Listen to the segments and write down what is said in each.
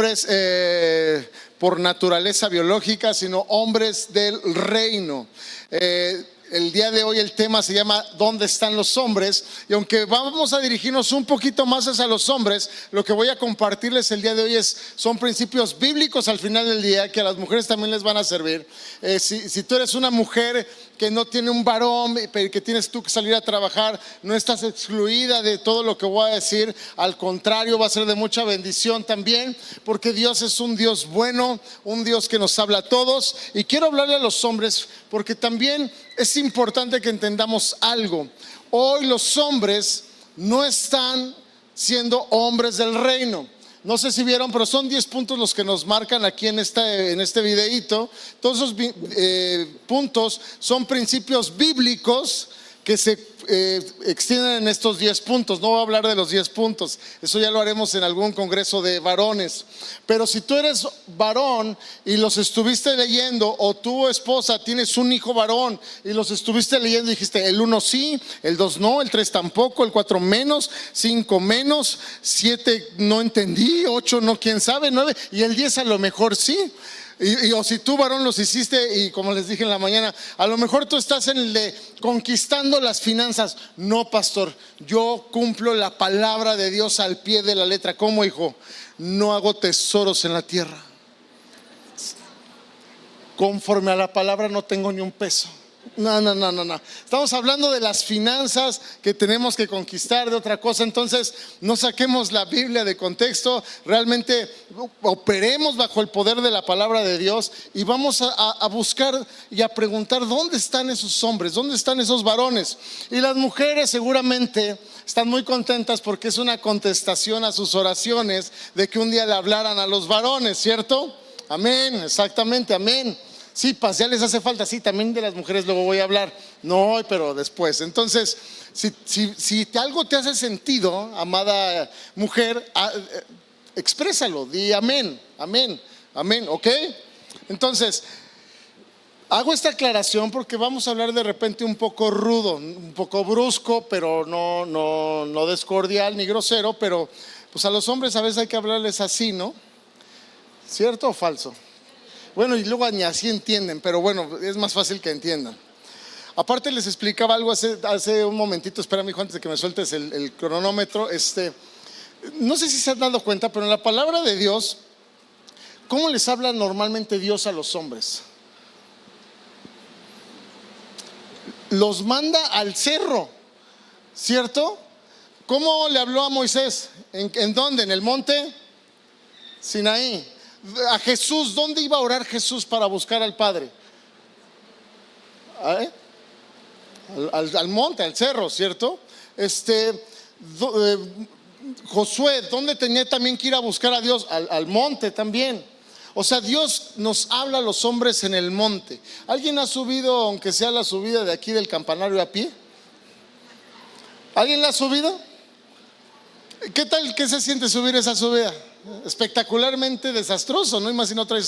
hombres por naturaleza biológica, sino hombres del reino. El día de hoy el tema se llama ¿dónde están los hombres? Y aunque vamos a dirigirnos un poquito más hacia los hombres, lo que voy a compartirles el día de hoy son principios bíblicos al final del día que a las mujeres también les van a servir. Si tú eres una mujer que no tiene un varón, que tienes tú que salir a trabajar, no estás excluida de todo lo que voy a decir. Al contrario, va a ser de mucha bendición también, porque Dios es un Dios bueno, un Dios que nos habla a todos. Y quiero hablarle a los hombres porque también es importante que entendamos algo. Hoy los hombres no están siendo hombres del reino. No sé si vieron, pero son 10 puntos los que nos marcan aquí en este videíto. Todos esos puntos son principios bíblicos que se extienden en estos 10 puntos. No voy a hablar de los 10 puntos, eso ya lo haremos en algún congreso de varones. Pero si tú eres varón y los estuviste leyendo, o tu esposa tienes un hijo varón y los estuviste leyendo y dijiste el 1 sí, el 2 no, el 3 tampoco, el 4 menos, 5 menos, 7 no entendí, 8 no, quién sabe, 9 y el 10 a lo mejor sí. O si tú varón los hiciste, y como les dije en la mañana, a lo mejor tú estás en el de conquistando las finanzas. No, pastor, yo cumplo la palabra de Dios al pie de la letra. ¿Cómo, hijo? No hago tesoros en la tierra. Conforme a la palabra no tengo ni un peso. No. Estamos hablando de las finanzas que tenemos que conquistar, de otra cosa. Entonces no saquemos la Biblia de contexto. Realmente operemos bajo el poder de la palabra de Dios y vamos a buscar y a preguntar ¿dónde están esos hombres? ¿Dónde están esos varones? Y las mujeres seguramente están muy contentas porque es una contestación a sus oraciones de que un día le hablaran a los varones, ¿cierto? Amén, exactamente, amén. Sí, ya les hace falta, sí, también de las mujeres luego voy a hablar. No hoy, pero después. Entonces, si algo te hace sentido, amada mujer, exprésalo, di amén, ¿ok? Entonces, hago esta aclaración porque vamos a hablar de repente un poco rudo, un poco brusco, pero no descordial ni grosero, pero pues a los hombres a veces hay que hablarles así, ¿no? ¿Cierto o falso? Bueno, y luego ni así entienden, pero bueno, es más fácil que entiendan. Aparte les explicaba algo hace un momentito, espera mi hijo antes de que me sueltes el cronómetro. No sé si se han dado cuenta, pero en la palabra de Dios, ¿cómo les habla normalmente Dios a los hombres? Los manda al cerro, ¿cierto? ¿Cómo le habló a Moisés? ¿En dónde? ¿En el monte Sinaí? A Jesús, ¿dónde iba a orar Jesús para buscar al Padre? Al monte, al cerro, ¿cierto? Josué, ¿dónde tenía también que ir a buscar a Dios? Al monte también. O sea, Dios nos habla a los hombres en el monte. ¿Alguien ha subido, aunque sea la subida de aquí del campanario a pie? ¿Alguien la ha subido? ¿Qué tal? ¿Qué se siente subir esa subida? Espectacularmente desastroso, ¿no? Imagino otra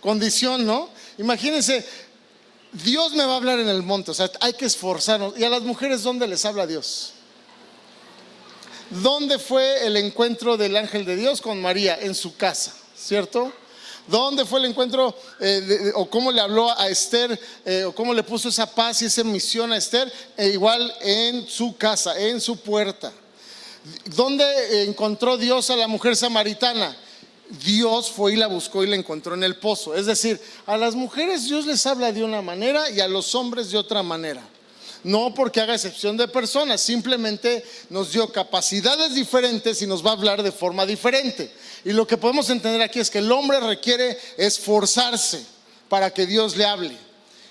condición, ¿no? Imagínense, Dios me va a hablar en el monte, o sea, hay que esforzarnos. ¿Y a las mujeres dónde les habla Dios? ¿Dónde fue el encuentro del ángel de Dios con María? En su casa, ¿cierto? ¿Dónde fue el encuentro o cómo le habló a Esther, o cómo le puso esa paz y esa misión a Esther? Igual en su casa, en su puerta. ¿Dónde encontró Dios a la mujer samaritana? Dios fue y la buscó y la encontró en el pozo. Es decir, a las mujeres Dios les habla de una manera y a los hombres de otra manera. No porque haga excepción de personas, simplemente nos dio capacidades diferentes y nos va a hablar de forma diferente. Y lo que podemos entender aquí es que el hombre requiere esforzarse para que Dios le hable.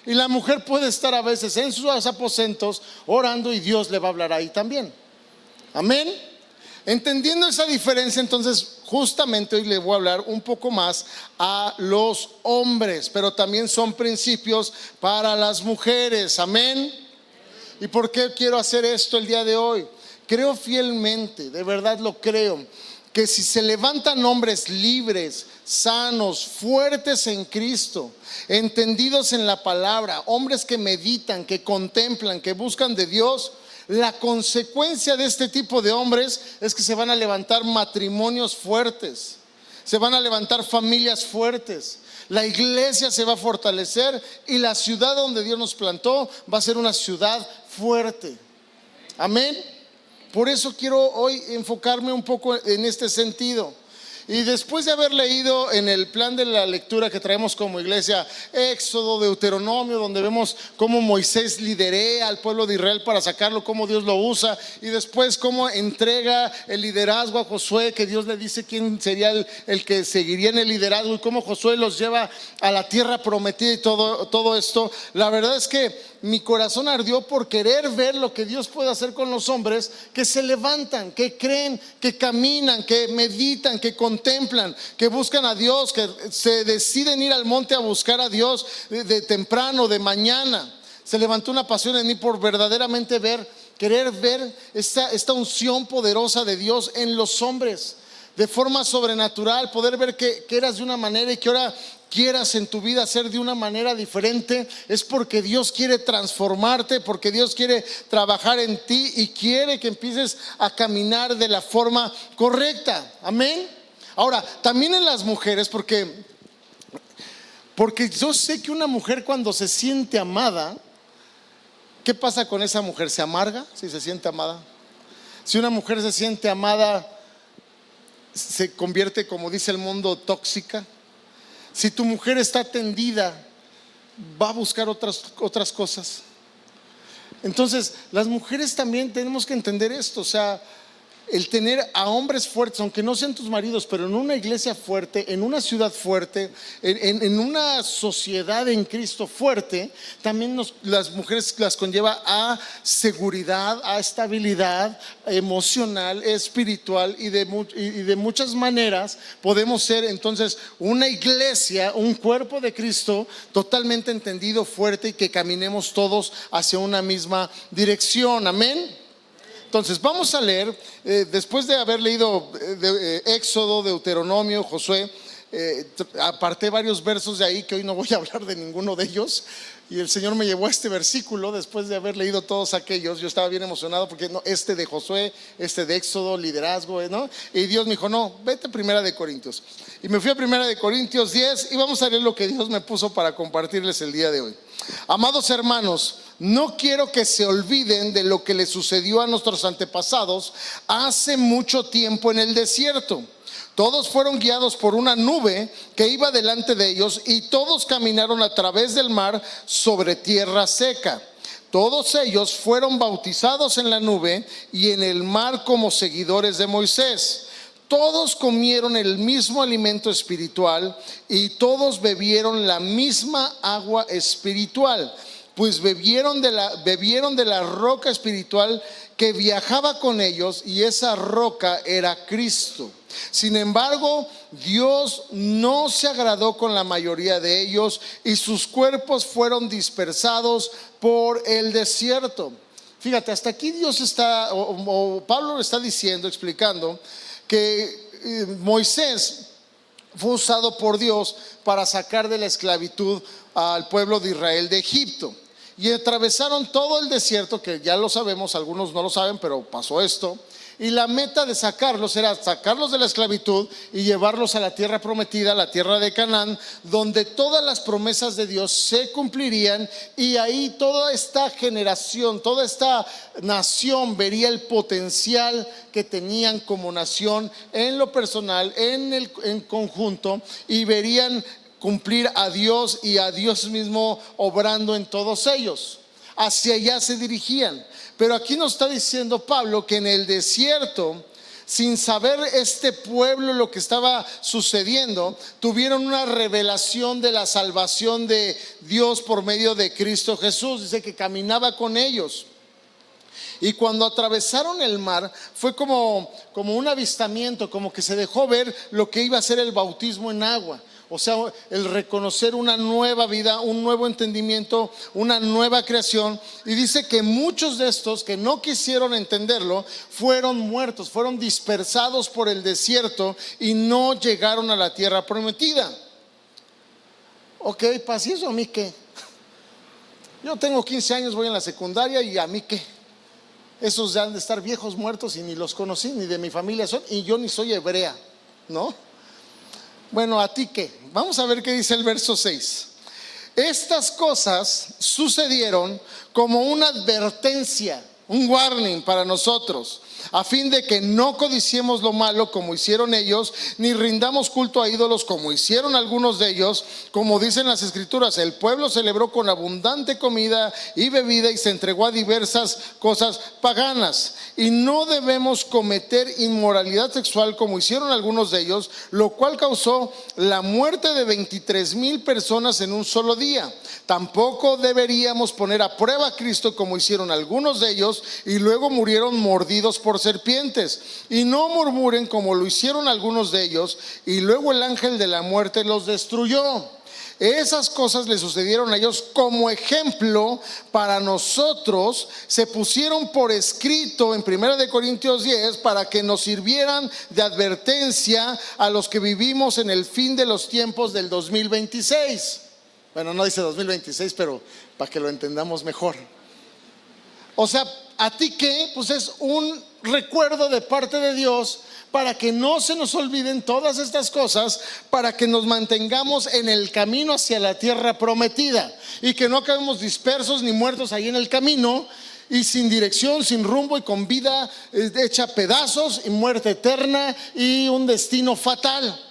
Y la mujer puede estar a veces en sus aposentos orando y Dios le va a hablar ahí también. Amén. Entendiendo esa diferencia, entonces justamente hoy le voy a hablar un poco más a los hombres, pero también son principios para las mujeres. Amén. ¿Y por qué quiero hacer esto el día de hoy? Creo fielmente, de verdad lo creo, que si se levantan hombres libres, sanos, fuertes en Cristo, entendidos en la palabra, hombres que meditan, que contemplan, que buscan de Dios, la consecuencia de este tipo de hombres es que se van a levantar matrimonios fuertes, se van a levantar familias fuertes, la iglesia se va a fortalecer y la ciudad donde Dios nos plantó va a ser una ciudad fuerte. Amén. Por eso quiero hoy enfocarme un poco en este sentido. Y después de haber leído en el plan de la lectura que traemos como iglesia, Éxodo, Deuteronomio, donde vemos cómo Moisés liderea al pueblo de Israel para sacarlo, cómo Dios lo usa, y después cómo entrega el liderazgo a Josué, que Dios le dice quién sería el que seguiría en el liderazgo, y cómo Josué los lleva a la tierra prometida y todo esto. La verdad es que mi corazón ardió por querer ver lo que Dios puede hacer con los hombres que se levantan, que creen, que caminan, que meditan, que contemplan, que buscan a Dios, que se deciden ir al monte a buscar a Dios de temprano, de mañana. Se levantó una pasión en mí por verdaderamente querer ver esta unción poderosa de Dios en los hombres, de forma sobrenatural, poder ver que eras de una manera y que ahora quieras en tu vida ser de una manera diferente. Es porque Dios quiere transformarte, porque Dios quiere trabajar en ti y quiere que empieces a caminar de la forma correcta. Amén. Ahora, también en las mujeres, porque yo sé que una mujer cuando se siente amada, ¿qué pasa con esa mujer? ¿Se amarga si se siente amada? Si una mujer se siente amada, se convierte, como dice el mundo, tóxica. Si tu mujer está tendida, va a buscar otras cosas. Entonces, las mujeres también tenemos que entender esto. O sea, el tener a hombres fuertes, aunque no sean tus maridos, pero en una iglesia fuerte, en una ciudad fuerte, en una sociedad en Cristo fuerte, también las mujeres las conlleva a seguridad, a estabilidad emocional, espiritual, y de muchas maneras podemos ser entonces una iglesia, un cuerpo de Cristo totalmente entendido, fuerte, y que caminemos todos hacia una misma dirección. Amén. Entonces vamos a leer, después de haber leído Éxodo, Deuteronomio, Josué, aparté varios versos de ahí que hoy no voy a hablar de ninguno de ellos. Y el Señor me llevó a este versículo después de haber leído todos aquellos. Yo estaba bien emocionado porque este de Josué, este de Éxodo, liderazgo, ¿no? Y Dios me dijo, no, vete a Primera de Corintios. Y me fui a Primera de Corintios 10 y vamos a leer lo que Dios me puso para compartirles el día de hoy. Amados hermanos, no quiero que se olviden de lo que le sucedió a nuestros antepasados hace mucho tiempo en el desierto. Todos fueron guiados por una nube que iba delante de ellos, y todos caminaron a través del mar sobre tierra seca. Todos ellos fueron bautizados en la nube y en el mar como seguidores de Moisés. Todos comieron el mismo alimento espiritual y todos bebieron la misma agua espiritual, pues bebieron de la roca espiritual que viajaba con ellos, y esa roca era Cristo. Sin embargo, Dios no se agradó con la mayoría de ellos, y sus cuerpos fueron dispersados por el desierto. Fíjate, hasta aquí Dios está, o Pablo está diciendo, explicando que Moisés fue usado por Dios para sacar de la esclavitud al pueblo de Israel de Egipto. Y atravesaron todo el desierto, que ya lo sabemos, algunos no lo saben, pero pasó esto. Y la meta de sacarlos era sacarlos de la esclavitud y llevarlos a la tierra prometida, la tierra de Canaán, donde todas las promesas de Dios se cumplirían. Y ahí toda esta generación, toda esta nación vería el potencial que tenían como nación en lo personal, en conjunto, y verían cumplir a Dios y a Dios mismo obrando en todos ellos. Hacia allá se dirigían. Pero aquí nos está diciendo Pablo que en el desierto, sin saber este pueblo lo que estaba sucediendo, tuvieron una revelación de la salvación de Dios por medio de Cristo Jesús. Dice que caminaba con ellos. Y cuando atravesaron el mar, fue como un avistamiento, como que se dejó ver lo que iba a ser el bautismo en agua. O sea, el reconocer una nueva vida, un nuevo entendimiento, una nueva creación. Y dice que muchos de estos que no quisieron entenderlo fueron muertos, fueron dispersados por el desierto y no llegaron a la tierra prometida. Ok, pues ¿y eso a mí qué? Yo tengo 15 años, voy en la secundaria, y a mí qué. Esos ya han de estar viejos, muertos, y ni los conocí, ni de mi familia son, y yo ni soy hebrea, ¿no? Bueno, ¿a ti qué? Vamos a ver qué dice el verso 6. Estas cosas sucedieron como una advertencia, un warning para nosotros, a fin de que no codiciemos lo malo como hicieron ellos, ni rindamos culto a ídolos como hicieron algunos de ellos. Como dicen las escrituras, el pueblo celebró con abundante comida y bebida y se entregó a diversas cosas paganas. Y no debemos cometer inmoralidad sexual como hicieron algunos de ellos, lo cual causó la muerte de 23,000 personas en un solo día. Tampoco deberíamos poner a prueba a Cristo como hicieron algunos de ellos y luego murieron mordidos por serpientes. Y no murmuren como lo hicieron algunos de ellos y luego el ángel de la muerte los destruyó. Esas cosas le sucedieron a ellos como ejemplo para nosotros, se pusieron por escrito en 1 Corintios 10 para que nos sirvieran de advertencia a los que vivimos en el fin de los tiempos del 2026. Bueno, no dice 2026, pero para que lo entendamos mejor. O sea, ¿a ti qué? Pues es un recuerdo de parte de Dios para que no se nos olviden todas estas cosas, para que nos mantengamos en el camino hacia la tierra prometida y que no acabemos dispersos ni muertos ahí en el camino y sin dirección, sin rumbo y con vida hecha pedazos y muerte eterna y un destino fatal.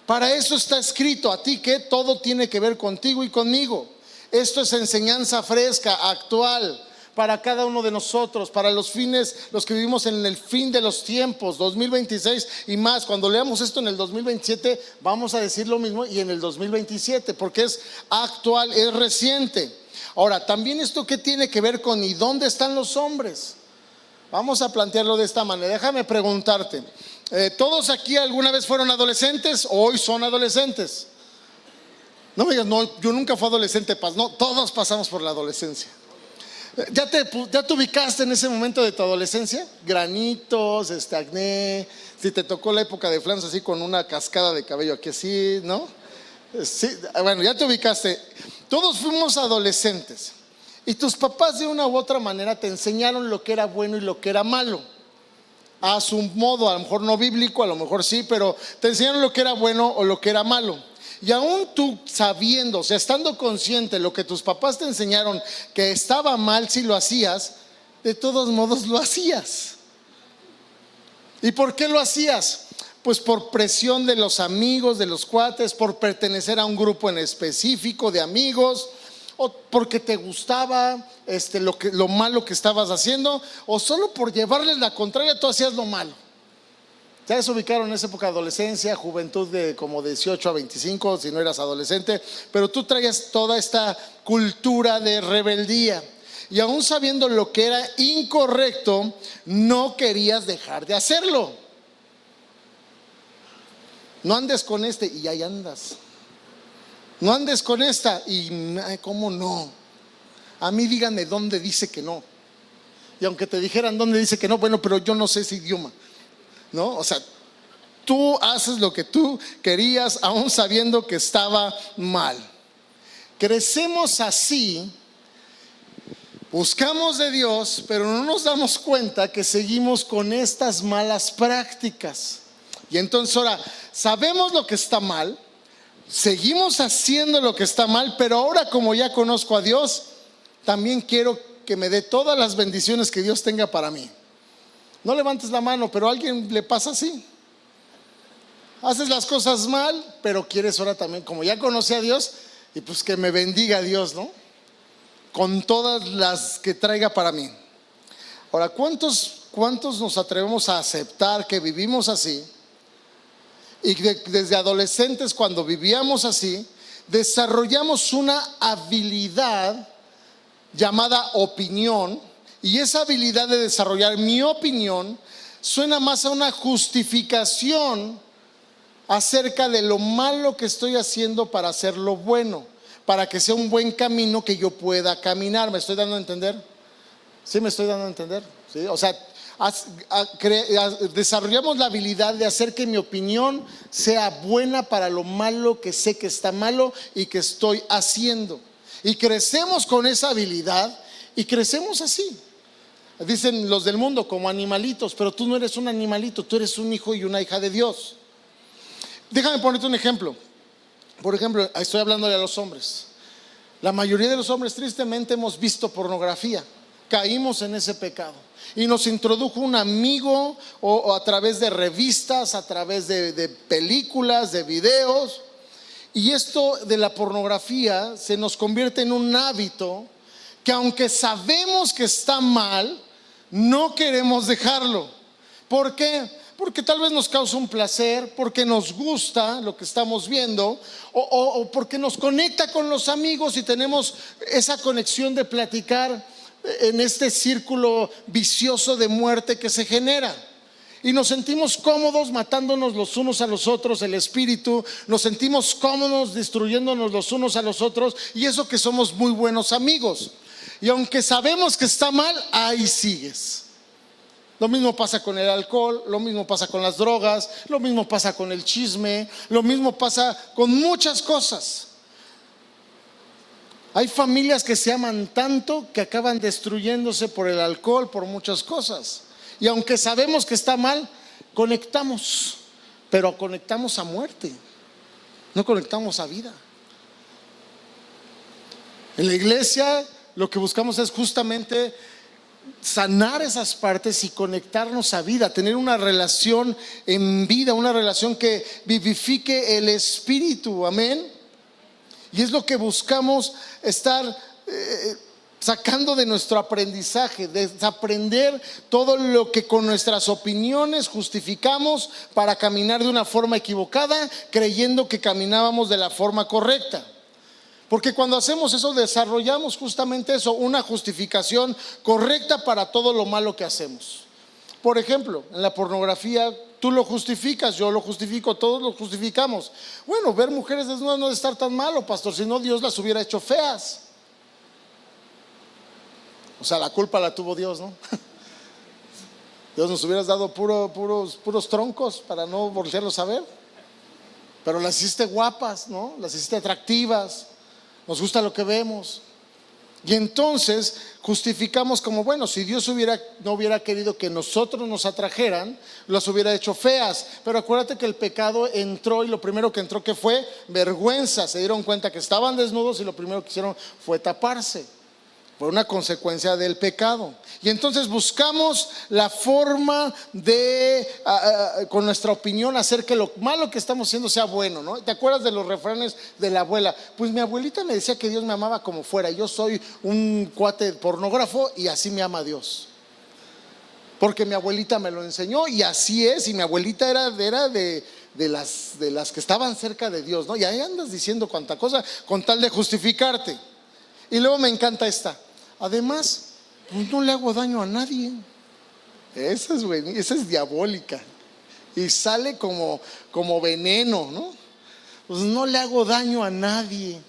Para eso está escrito. ¿A ti qué? Todo tiene que ver contigo y conmigo. Esto es enseñanza fresca, actual, para cada uno de nosotros, para los fines, los que vivimos en el fin de los tiempos, 2026 y más. Cuando leamos esto en el 2027 vamos a decir lo mismo, y en el 2027, porque es actual, es reciente. Ahora, también esto ¿qué tiene que ver con y dónde están los hombres? Vamos a plantearlo de esta manera. Déjame preguntarte, ¿todos aquí alguna vez fueron adolescentes o hoy son adolescentes? No me digas, no, yo nunca fui adolescente. No, todos pasamos por la adolescencia. ¿Ya te ubicaste en ese momento de tu adolescencia? Granitos, acné, si te tocó la época de Flans así con una cascada de cabello aquí así, ¿no? Sí, bueno, ya te ubicaste. Todos fuimos adolescentes y tus papás de una u otra manera te enseñaron lo que era bueno y lo que era malo. A su modo, a lo mejor no bíblico, a lo mejor sí, pero te enseñaron lo que era bueno o lo que era malo. Y aún tú sabiendo, o sea, estando consciente de lo que tus papás te enseñaron que estaba mal si lo hacías, de todos modos lo hacías. ¿Y por qué lo hacías? Pues por presión de los amigos, de los cuates, por pertenecer a un grupo en específico de amigos, o porque te gustaba lo malo que estabas haciendo, o solo por llevarles la contraria tú hacías lo malo. Ya se ubicaron en esa época de adolescencia, juventud de como 18 a 25 si no eras adolescente, pero tú traías toda esta cultura de rebeldía y aún sabiendo lo que era incorrecto, no querías dejar de hacerlo. No andes con y ahí andas. No andes con esta y ¿cómo no? A mí díganme dónde dice que no. Y aunque te dijeran dónde dice que no, bueno, pero yo no sé ese idioma, ¿no? O sea, tú haces lo que tú querías aún sabiendo que estaba mal. Crecemos así, buscamos de Dios, pero no nos damos cuenta que seguimos con estas malas prácticas. Y entonces ahora sabemos lo que está mal, seguimos haciendo lo que está mal, pero ahora como ya conozco a Dios, también quiero que me dé todas las bendiciones que Dios tenga para mí. No levantes la mano, pero a alguien le pasa así. Haces las cosas mal, pero quieres ahora también, como ya conocí a Dios, y pues que me bendiga Dios, ¿no? Con todas las que traiga para mí. Ahora, ¿cuántos nos atrevemos a aceptar que vivimos así? Y desde adolescentes, cuando vivíamos así, desarrollamos una habilidad llamada opinión. Y esa habilidad de desarrollar mi opinión suena más a una justificación acerca de lo malo que estoy haciendo para hacerlo bueno, para que sea un buen camino que yo pueda caminar. ¿Me estoy dando a entender? ¿Sí me estoy dando a entender? ¿Sí? O sea, desarrollamos la habilidad de hacer que mi opinión sea buena para lo malo que sé que está malo y que estoy haciendo. Y crecemos con esa habilidad y crecemos así. Dicen los del mundo como animalitos, pero tú no eres un animalito, tú eres un hijo y una hija de Dios. Déjame ponerte un ejemplo. Por ejemplo, estoy hablándole a los hombres. La mayoría de los hombres tristemente hemos visto pornografía, caímos en ese pecado y nos introdujo un amigo o a través de revistas, a través de películas, de videos. Y esto de la pornografía se nos convierte en un hábito que, aunque sabemos que está mal, no queremos dejarlo. ¿Por qué? Porque tal vez nos causa un placer, porque nos gusta lo que estamos viendo, o porque nos conecta con los amigos y tenemos esa conexión de platicar en este círculo vicioso de muerte que se genera. Y nos sentimos cómodos matándonos los unos a los otros, el espíritu, nos sentimos cómodos destruyéndonos los unos a los otros, y eso que somos muy buenos amigos. Y aunque sabemos que está mal, ahí sigues. Lo mismo pasa con el alcohol, lo mismo pasa con las drogas, lo mismo pasa con el chisme, lo mismo pasa con muchas cosas. Hay familias que se aman tanto que acaban destruyéndose por el alcohol, por muchas cosas. Y aunque sabemos que está mal, conectamos, pero conectamos a muerte, no conectamos a vida. En la iglesia lo que buscamos es justamente sanar esas partes y conectarnos a vida, tener una relación en vida, una relación que vivifique el espíritu, amén. Y es lo que buscamos estar sacando de nuestro aprendizaje, desaprender todo lo que con nuestras opiniones justificamos para caminar de una forma equivocada, creyendo que caminábamos de la forma correcta. Porque cuando hacemos eso desarrollamos justamente eso, una justificación correcta para todo lo malo que hacemos. Por ejemplo, en la pornografía tú lo justificas, yo lo justifico, todos lo justificamos. Bueno, ver mujeres desnudas no debe estar tan malo, pastor, si no Dios las hubiera hecho feas. O sea, la culpa la tuvo Dios, ¿no? Dios nos hubiera dado puros troncos para no volverlos a ver. Pero las hiciste guapas, ¿no? Las hiciste atractivas. Nos gusta lo que vemos. Y entonces justificamos como, bueno, si Dios no hubiera querido que nosotros nos atrajeran, las hubiera hecho feas. Pero acuérdate que el pecado entró, y lo primero que entró, que fue vergüenza. Se dieron cuenta que estaban desnudos y lo primero que hicieron fue taparse. Fue una consecuencia del pecado. Y entonces buscamos la forma de, con nuestra opinión, hacer que lo malo que estamos haciendo sea bueno, ¿no? ¿Te acuerdas de los refranes de la abuela? Pues mi abuelita me decía que Dios me amaba como fuera. Yo soy un cuate pornógrafo y así me ama Dios. Porque mi abuelita me lo enseñó y así es. Y mi abuelita era de las que estaban cerca de Dios, ¿no? Y ahí andas diciendo cuánta cosa con tal de justificarte. Y luego me encanta esta. Además, pues no le hago daño a nadie. Esa es diabólica. Y sale como veneno, ¿no? Pues no le hago daño a nadie.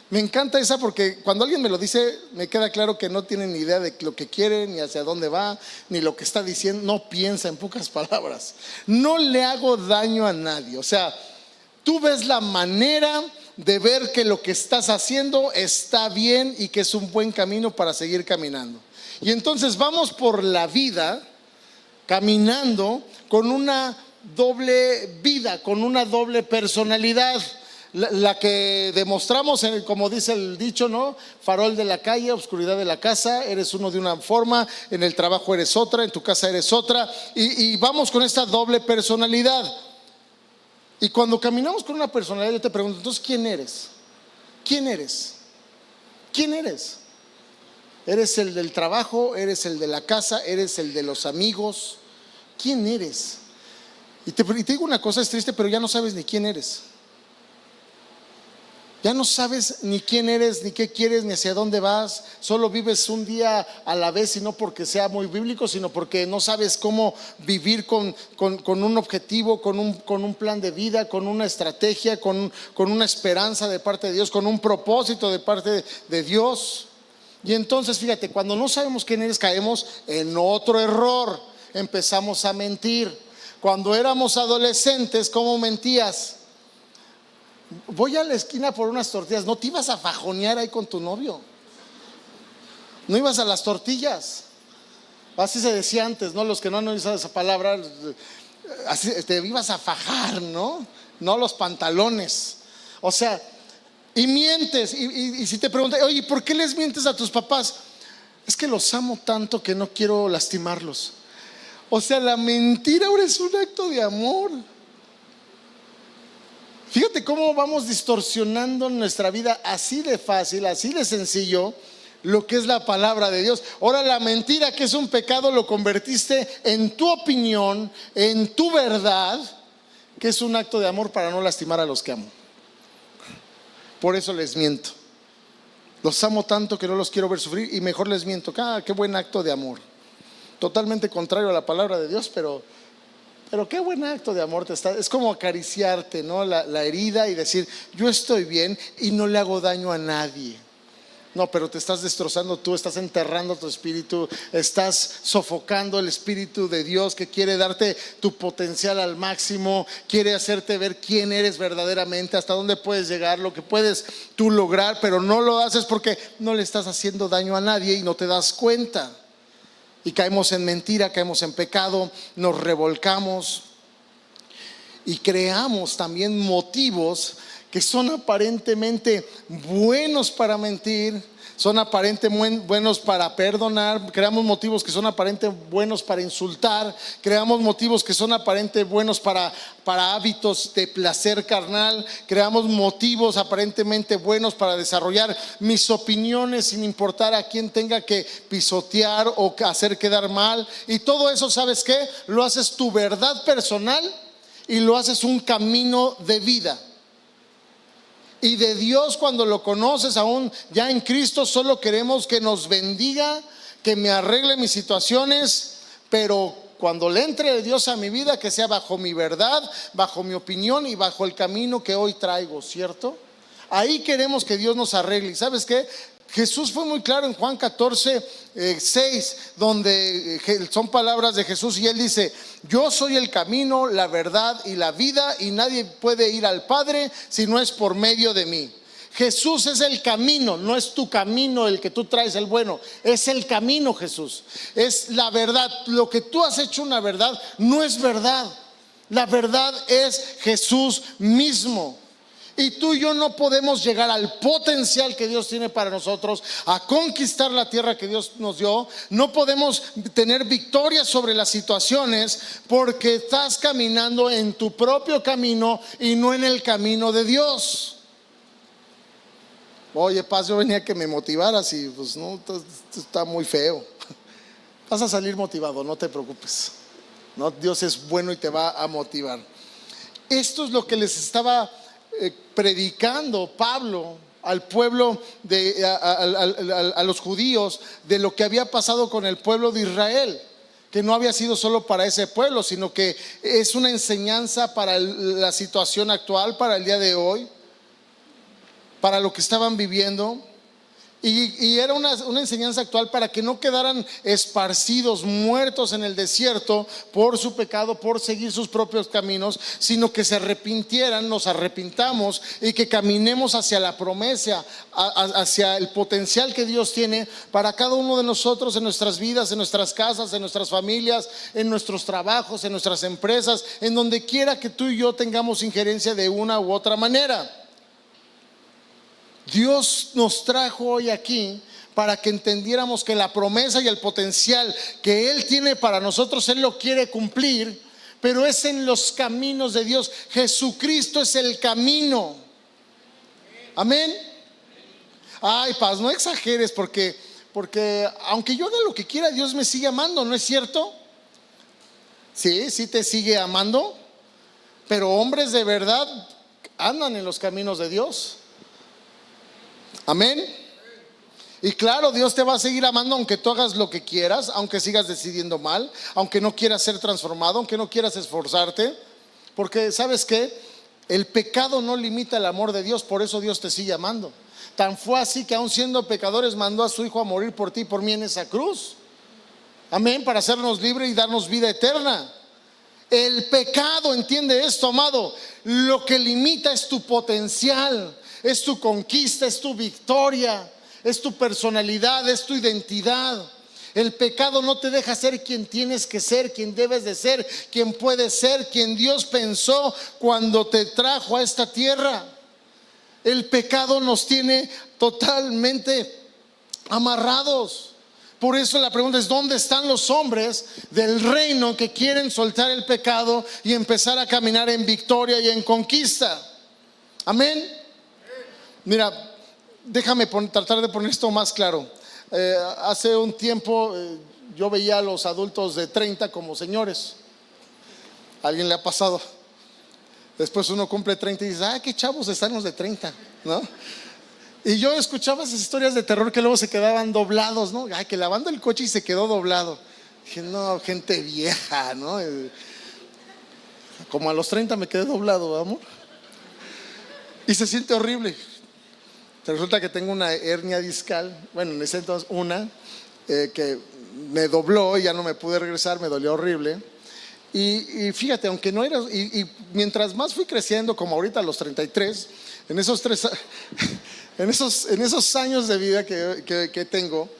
Me encanta esa porque cuando alguien me lo dice, me queda claro que no tiene ni idea de lo que quiere, ni hacia dónde va, ni lo que está diciendo. No piensa, en pocas palabras. No le hago daño a nadie. O sea, tú ves la manera de ver que lo que estás haciendo está bien y que es un buen camino para seguir caminando. Y entonces vamos por la vida caminando con una doble vida, con una doble personalidad. La que demostramos, como dice el dicho, ¿no? Farol de la calle, oscuridad de la casa. Eres uno de una forma, en el trabajo eres otra, en tu casa eres otra. Y vamos con esta doble personalidad. Y cuando caminamos con una personalidad, yo te pregunto, entonces, ¿quién eres? ¿Quién eres? ¿Quién eres? ¿Eres el del trabajo? ¿Eres el de la casa? ¿Eres el de los amigos? ¿Quién eres? Y te digo una cosa, es triste, pero ya no sabes ni quién eres. Ya no sabes ni quién eres, ni qué quieres, ni hacia dónde vas. Solo vives un día a la vez, y no porque sea muy bíblico, sino porque no sabes cómo vivir con un objetivo, con un plan de vida, con una estrategia, con una esperanza de parte de Dios, con un propósito de parte de Dios. Y entonces fíjate, cuando no sabemos quién eres, caemos en otro error. Empezamos a mentir. Cuando éramos adolescentes, ¿cómo mentías? Voy a la esquina por unas tortillas. No te ibas a fajonear ahí con tu novio. No ibas a las tortillas. Así se decía antes, ¿no? Los que no han usado esa palabra, así te ibas a fajar, ¿no? no los pantalones. O sea, y mientes. Y si te preguntan, oye, ¿por qué les mientes a tus papás? Es que los amo tanto que no quiero lastimarlos. O sea, la mentira ahora es un acto de amor. Fíjate cómo vamos distorsionando nuestra vida así de fácil, así de sencillo, lo que es la palabra de Dios. Ahora la mentira, que es un pecado, lo convertiste en tu opinión, en tu verdad, que es un acto de amor para no lastimar a los que amo. Por eso les miento. Los amo tanto que no los quiero ver sufrir y mejor les miento. Qué buen acto de amor. Totalmente contrario a la palabra de Dios, pero qué buen acto de amor es como acariciarte, ¿no? La herida y decir, yo estoy bien y no le hago daño a nadie. No, pero te estás destrozando tú, estás enterrando tu espíritu, estás sofocando el espíritu de Dios que quiere darte tu potencial al máximo, quiere hacerte ver quién eres verdaderamente, hasta dónde puedes llegar, lo que puedes tú lograr, pero no lo haces porque no le estás haciendo daño a nadie y no te das cuenta. Y caemos en mentira, caemos en pecado, nos revolcamos y creamos también motivos que son aparentemente buenos para mentir, son aparentemente buenos para perdonar. Creamos motivos que son aparentemente buenos para insultar, creamos motivos que son aparentemente buenos para hábitos de placer carnal, creamos motivos aparentemente buenos para desarrollar mis opiniones sin importar a quién tenga que pisotear o hacer quedar mal. Y todo eso, ¿sabes qué? Lo haces tu verdad personal y lo haces un camino de vida. Y de Dios, cuando lo conoces aún ya en Cristo, solo queremos que nos bendiga, que me arregle mis situaciones, pero cuando le entre Dios a mi vida, que sea bajo mi verdad, bajo mi opinión y bajo el camino que hoy traigo, ¿cierto? Ahí queremos que Dios nos arregle. ¿Y sabes qué? Jesús fue muy claro en Juan 14, 6, donde son palabras de Jesús y él dice, yo soy el camino, la verdad y la vida, y nadie puede ir al Padre si no es por medio de mí. Jesús es el camino, no es tu camino el que tú traes el bueno, es el camino. Jesús es la verdad. Lo que tú has hecho una verdad no es verdad. La verdad es Jesús mismo. Y tú y yo no podemos llegar al potencial que Dios tiene para nosotros, a conquistar la tierra que Dios nos dio. No podemos tener victoria sobre las situaciones porque estás caminando en tu propio camino y no en el camino de Dios. Oye, Paz, yo venía a que me motivaras y pues no, está muy feo. Vas a salir motivado, no te preocupes. No, Dios es bueno y te va a motivar. Esto es lo que les estaba predicando Pablo al pueblo a los judíos, de lo que había pasado con el pueblo de Israel, que no había sido solo para ese pueblo, sino que es una enseñanza para la situación actual, para el día de hoy, para lo que estaban viviendo. Y era una enseñanza actual para que no quedaran esparcidos, muertos en el desierto por su pecado, por seguir sus propios caminos, sino que se arrepintieran, nos arrepintamos y que caminemos hacia la promesa, hacia el potencial que Dios tiene para cada uno de nosotros en nuestras vidas, en nuestras casas, en nuestras familias, en nuestros trabajos, en nuestras empresas, en donde quiera que tú y yo tengamos injerencia de una u otra manera. Dios nos trajo hoy aquí para que entendiéramos que la promesa y el potencial que Él tiene para nosotros, Él lo quiere cumplir, pero es en los caminos de Dios. Jesucristo es el camino. Amén. Ay, Paz, no exageres, porque aunque yo haga lo que quiera, Dios me sigue amando, ¿no es cierto? Sí te sigue amando, pero hombres de verdad andan en los caminos de Dios. Amén. Y claro, Dios te va a seguir amando aunque tú hagas lo que quieras, aunque sigas decidiendo mal, aunque no quieras ser transformado, aunque no quieras esforzarte. Porque ¿sabes qué? El pecado no limita el amor de Dios, por eso Dios te sigue amando. Tan fue así que aun siendo pecadores mandó a su Hijo a morir por ti y por mí en esa cruz. Amén, para hacernos libres y darnos vida eterna. El pecado, entiende esto, amado, lo que limita es tu potencial, es tu conquista, es tu victoria, es tu personalidad, es tu identidad. El pecado no te deja ser quien tienes que ser, quien debes de ser, quien puedes ser, quien Dios pensó cuando te trajo a esta tierra. El pecado nos tiene totalmente amarrados. Por eso la pregunta es: ¿dónde están los hombres del reino que quieren soltar el pecado y empezar a caminar en victoria y en conquista? Amén. Mira, déjame tratar de poner esto más claro. Hace un tiempo yo veía a los adultos de 30 como señores. ¿A alguien le ha pasado? Después uno cumple 30 y dice: qué chavos están los de 30, ¿no? Y yo escuchaba esas historias de terror que luego se quedaban doblados, ¿no? Que lavando el coche y se quedó doblado. Dije: no, gente vieja, ¿no? Como a los 30 me quedé doblado, amor. Y se siente horrible. Resulta que tengo una hernia discal, bueno, en ese entonces que me dobló y ya no me pude regresar, me dolió horrible. Y fíjate, aunque no era, y mientras más fui creciendo, como ahorita a los 33, en esos años de vida que tengo,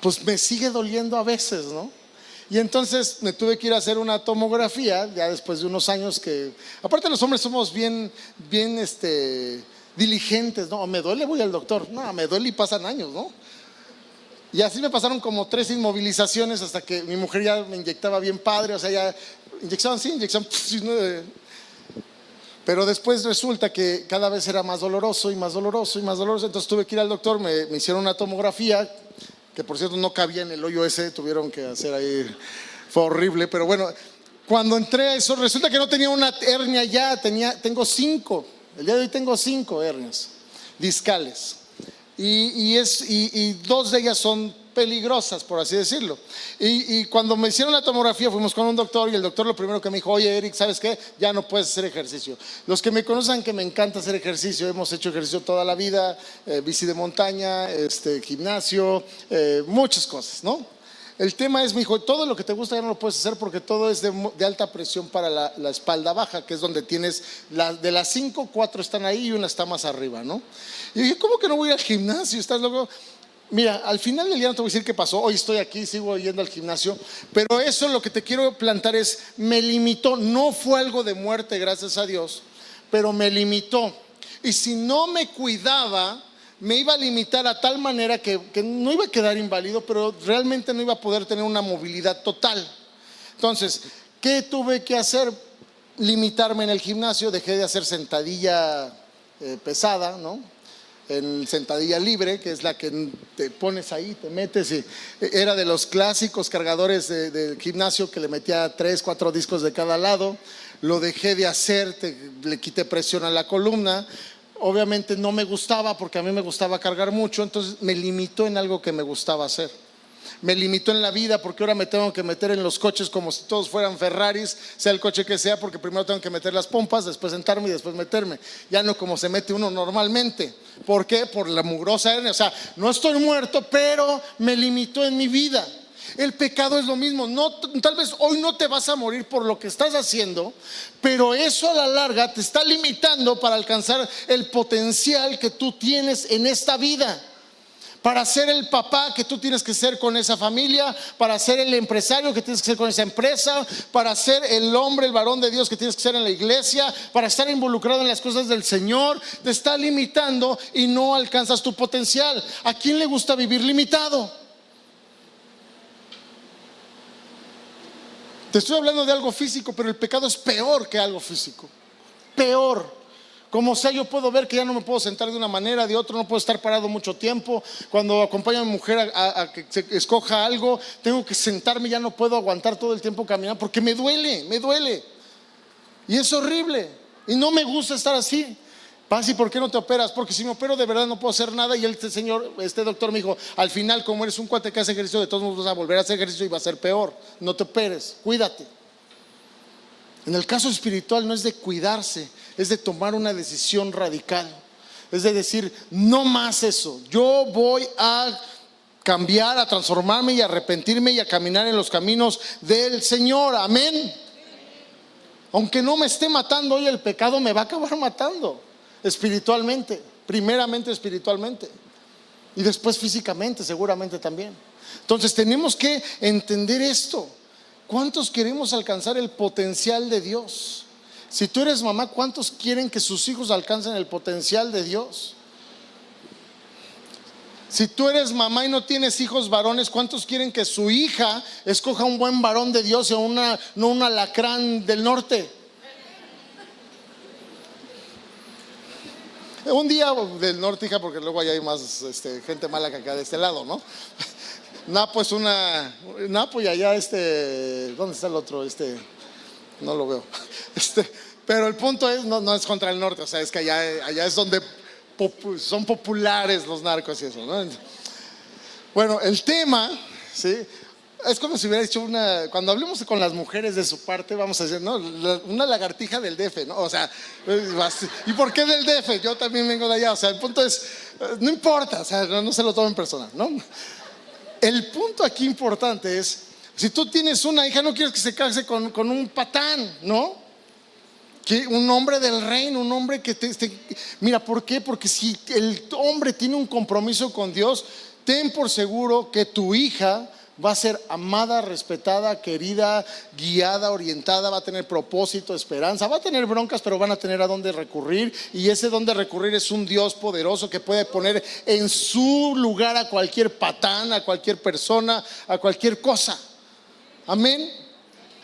pues me sigue doliendo a veces, ¿no? Y entonces me tuve que ir a hacer una tomografía, ya después de unos años que, aparte los hombres somos bien diligentes, ¿no? Me duele, voy al doctor. No, me duele y pasan años, ¿no? Y así me pasaron como 3 inmovilizaciones hasta que mi mujer ya me inyectaba bien padre, o sea, ya inyección, pero después resulta que cada vez era más doloroso y más doloroso y más doloroso. Entonces tuve que ir al doctor, me hicieron una tomografía, que por cierto no cabía en el hoyo ese, tuvieron que hacer ahí, fue horrible. Pero bueno, cuando entré a eso, resulta que no tenía una hernia ya, tengo 5, el día de hoy tengo 5 hernias discales. Y 2 de ellas son peligrosas, por así decirlo. Y cuando me hicieron la tomografía, fuimos con un doctor, y el doctor lo primero que me dijo: oye, Eric, ¿sabes qué? Ya no puedes hacer ejercicio. Los que me conocen que me encanta hacer ejercicio, hemos hecho ejercicio toda la vida, bici de montaña, gimnasio, muchas cosas, ¿no? El tema es, me dijo, todo lo que te gusta ya no lo puedes hacer porque todo es de alta presión para la espalda baja, que es donde tienes, de las 5, 4 están ahí y una está más arriba, ¿no? Y dije: ¿cómo que no voy al gimnasio? ¿Estás loco? Mira, al final del día no te voy a decir qué pasó. Hoy estoy aquí, sigo yendo al gimnasio, pero eso lo que te quiero plantar es: me limitó. No fue algo de muerte, gracias a Dios, pero me limitó. Y si no me cuidaba, me iba a limitar a tal manera que no iba a quedar inválido, pero realmente no iba a poder tener una movilidad total. Entonces, ¿qué tuve que hacer? Limitarme en el gimnasio. Dejé de hacer sentadilla pesada, ¿no? En sentadilla libre, que es la que te pones ahí, te metes, y era de los clásicos cargadores del gimnasio que le metía 3, 4 discos de cada lado. Lo dejé de hacer, le quité presión a la columna. Obviamente no me gustaba, porque a mí me gustaba cargar mucho, entonces me limitó en algo que me gustaba hacer. Me limitó en la vida, porque ahora me tengo que meter en los coches como si todos fueran Ferraris, sea el coche que sea, porque primero tengo que meter las pompas, después sentarme y después meterme. Ya no como se mete uno normalmente. ¿Por qué? Por la mugrosa hernia. O sea, no estoy muerto, pero me limitó en mi vida. El pecado es lo mismo. No, tal vez hoy no te vas a morir por lo que estás haciendo, pero eso a la larga te está limitando para alcanzar el potencial que tú tienes en esta vida, para ser el papá que tú tienes que ser con esa familia, para ser el empresario que tienes que ser con esa empresa, para ser el hombre, el varón de Dios que tienes que ser en la iglesia, para estar involucrado en las cosas del Señor. Te está limitando y no alcanzas tu potencial. ¿A quién le gusta vivir limitado? Te estoy hablando de algo físico, pero el pecado es peor que algo físico. Peor. Como sea, yo puedo ver que ya no me puedo sentar de una manera, de otra, no puedo estar parado mucho tiempo. Cuando acompaño a mi mujer a que se escoja algo, tengo que sentarme, ya no puedo aguantar todo el tiempo caminando porque me duele. Y es horrible. Y no me gusta estar así. Pasi, ¿por qué no te operas? Porque si me opero de verdad no puedo hacer nada. Y este doctor me dijo: al final, como eres un cuate que hace ejercicio, de todos modos vas a volver a hacer ejercicio y va a ser peor. No te operes, cuídate. En el caso espiritual no es de cuidarse, es de tomar una decisión radical. Es de decir: no más eso. Yo voy a cambiar, a transformarme y a arrepentirme y a caminar en los caminos del Señor. Amén. Aunque no me esté matando hoy, el pecado me va a acabar matando espiritualmente, primeramente espiritualmente. Y después físicamente, seguramente también. Entonces tenemos que entender esto. ¿Cuántos queremos alcanzar el potencial de Dios? Si tú eres mamá, ¿cuántos quieren que sus hijos alcancen el potencial de Dios? Si tú eres mamá y no tienes hijos varones, ¿cuántos quieren que su hija escoja un buen varón de Dios y no un alacrán del norte? Un día del norte, hija, porque luego allá hay más gente mala que acá de este lado, ¿no? Napo es Napo y allá ¿dónde está el otro? No lo veo. Pero el punto es, no es contra el norte, o sea, es que allá es donde son populares los narcos y eso, ¿no? Bueno, el tema, ¿sí? Es como si hubiera hecho cuando hablemos con las mujeres de su parte, vamos a decir, ¿no? Una lagartija del DF, ¿no? O sea, ¿y por qué del DF? Yo también vengo de allá, o sea, el punto es, no importa, o sea, no se lo tomen personal, ¿no? El punto aquí importante es, si tú tienes una hija, no quieres que se case con un patán, ¿no? Que un hombre del reino, un hombre que mira, ¿por qué? Porque si el hombre tiene un compromiso con Dios, ten por seguro que tu hija va a ser amada, respetada, querida, guiada, orientada, va a tener propósito, esperanza, va a tener broncas, pero van a tener a dónde recurrir, y ese dónde recurrir es un Dios poderoso que puede poner en su lugar a cualquier patán, a cualquier persona, a cualquier cosa. Amén.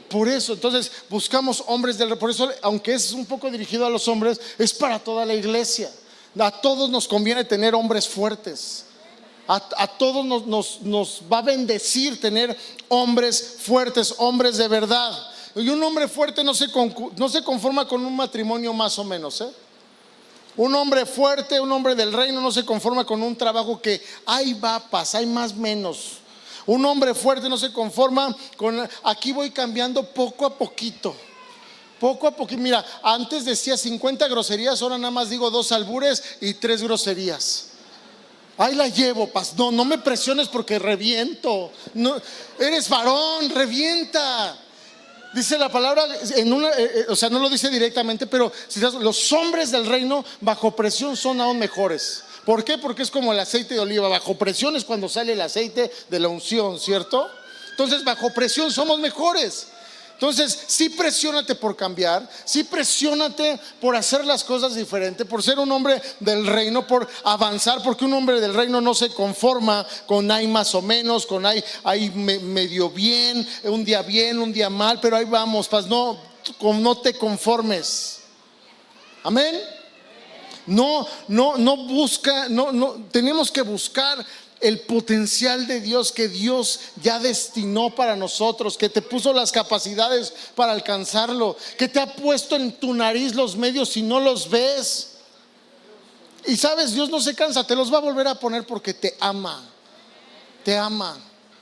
Por eso, entonces buscamos hombres por eso, aunque es un poco dirigido a los hombres, es para toda la iglesia. A todos nos conviene tener hombres fuertes. A todos nos va a bendecir tener hombres fuertes, hombres de verdad. Y un hombre fuerte no se conforma con un matrimonio más o menos, ¿eh? Un hombre fuerte, un hombre del reino no se conforma con un trabajo que hay vapas, hay más menos. Un hombre fuerte no se conforma con aquí voy cambiando poco a poquito. Poco a poquito. Mira, antes decía 50 groserías, ahora nada más digo 2 albures y 3 groserías. Ahí la llevo, no me presiones porque reviento. No, eres varón, revienta. Dice la palabra o sea, no lo dice directamente, pero los hombres del reino bajo presión son aún mejores. ¿Por qué? Porque es como el aceite de oliva. Bajo presión es cuando sale el aceite de la unción, ¿cierto? Entonces bajo presión somos mejores. Entonces sí presiónate por cambiar, sí presiónate por hacer las cosas diferentes, por ser un hombre del reino, por avanzar, porque un hombre del reino no se conforma con hay más o menos, con hay medio bien, un día mal, pero ahí vamos, no te conformes. Amén. No busca, tenemos que buscar el potencial de Dios que Dios ya destinó para nosotros, que te puso las capacidades para alcanzarlo, que te ha puesto en tu nariz los medios si no los ves. Y sabes, Dios no se cansa, te los va a volver a poner porque te ama,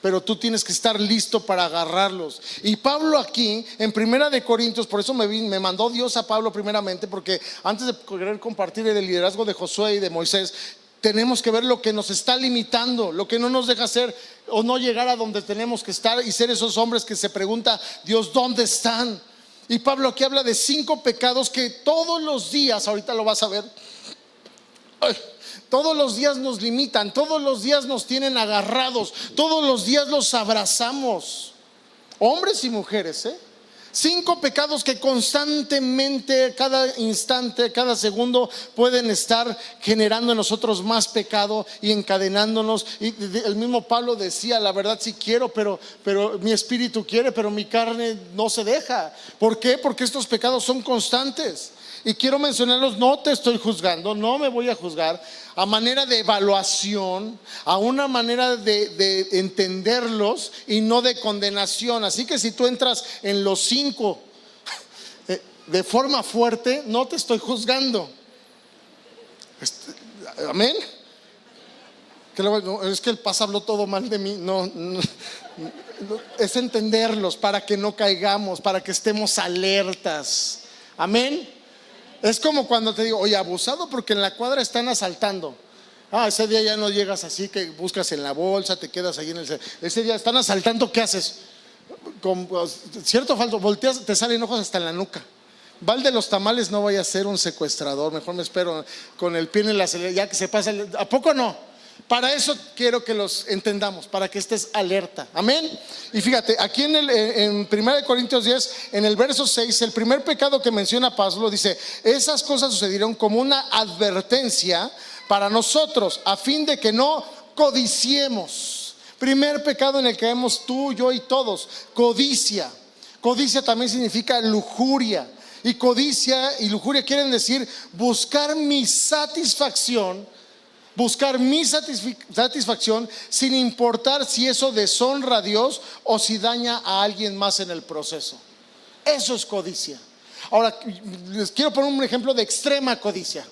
pero tú tienes que estar listo para agarrarlos. Y Pablo aquí en 1 Corintios, por eso me mandó Dios a Pablo primeramente, porque antes de querer compartir el liderazgo de Josué y de Moisés, tenemos que ver lo que nos está limitando, lo que no nos deja ser o no llegar a donde tenemos que estar y ser esos hombres que se pregunta, Dios, ¿dónde están? Y Pablo aquí habla de 5 pecados que todos los días, ahorita lo vas a ver, todos los días nos limitan, todos los días nos tienen agarrados, todos los días los abrazamos, hombres y mujeres, 5 pecados que constantemente, cada instante, cada segundo pueden estar generando en nosotros más pecado y encadenándonos. Y el mismo Pablo decía, la verdad sí quiero, pero mi espíritu quiere, pero mi carne no se deja. ¿Por qué? Porque estos pecados son constantes. Y quiero mencionarlos, no te estoy juzgando, no me voy a juzgar, a manera de evaluación, a una manera de entenderlos y no de condenación. Así que si tú entras en los 5 de forma fuerte, no te estoy juzgando. Amén. Es que el pasado habló todo mal de mí. No, es entenderlos para que no caigamos, para que estemos alertas. Amén. Es como cuando te digo, oye, abusado porque en la cuadra están asaltando. Ese día ya no llegas así, que buscas en la bolsa, te quedas ahí ese día están asaltando, ¿qué haces? Cierto o falso, volteas, te salen ojos hasta en la nuca. Va el de los tamales, no vaya a ser un secuestrador, mejor me espero con el pie en la acelerador, ya que se pasa, ¿a poco no? Para eso quiero que los entendamos, para que estés alerta. Amén. Y fíjate, aquí en 1 Corintios 10, en el verso 6, el primer pecado que menciona Pablo dice: esas cosas sucedieron como una advertencia para nosotros, a fin de que no codiciemos. Primer pecado en el que vemos tú, yo y todos: codicia. Codicia también significa lujuria. Y codicia y lujuria quieren decir buscar mi satisfacción. Buscar mi satisfacción sin importar si eso deshonra a Dios o si daña a alguien más en el proceso. Eso es codicia. Ahora les quiero poner un ejemplo de extrema codicia.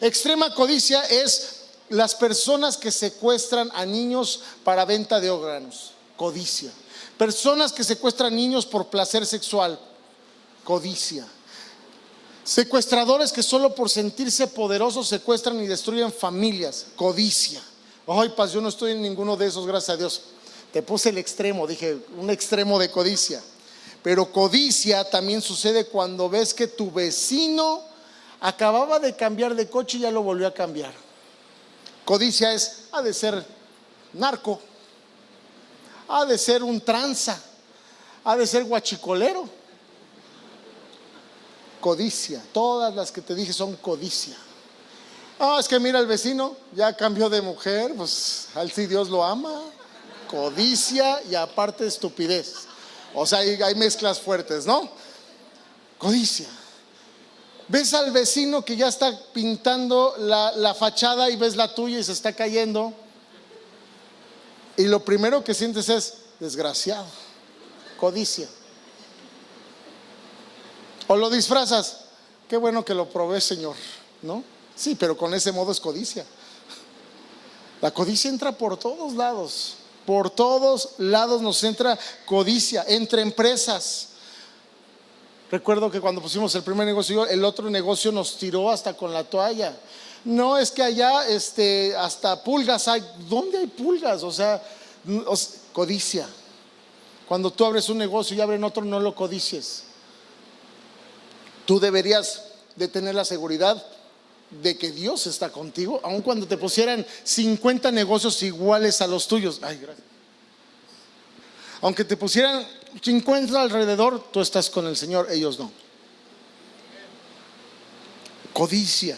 Extrema codicia es las personas que secuestran a niños para venta de órganos. Codicia. Personas que secuestran niños por placer sexual. Codicia. Secuestradores que solo por sentirse poderosos secuestran y destruyen familias. Codicia. Ay, paz, yo no estoy en ninguno de esos, gracias a Dios. Te puse el extremo, dije un extremo de codicia. Pero codicia también sucede cuando ves que tu vecino acababa de cambiar de coche y ya lo volvió a cambiar. Codicia ha de ser narco, ha de ser un tranza, ha de ser guachicolero. Codicia, todas las que te dije son codicia. Es que mira, el vecino ya cambió de mujer, pues al sí Dios lo ama. Codicia y aparte estupidez. O sea, hay mezclas fuertes, ¿no? Codicia. Ves al vecino que ya está pintando la fachada y ves la tuya y se está cayendo, y lo primero que sientes es: desgraciado. Codicia. O lo disfrazas: qué bueno que lo probé, Señor, ¿no? Sí, pero con ese modo es codicia. La codicia entra por todos lados. Por todos lados nos entra codicia. Entre empresas. Recuerdo que cuando pusimos el primer negocio, el otro negocio nos tiró hasta con la toalla. No, es que allá hasta pulgas hay. ¿Dónde hay pulgas? O sea, codicia. Cuando tú abres un negocio y abren otro, no lo codicies. Tú deberías de tener la seguridad de que Dios está contigo, aun cuando te pusieran 50 negocios iguales a los tuyos. Ay, gracias. Aunque te pusieran 50 alrededor, tú estás con el Señor, ellos no. Codicia.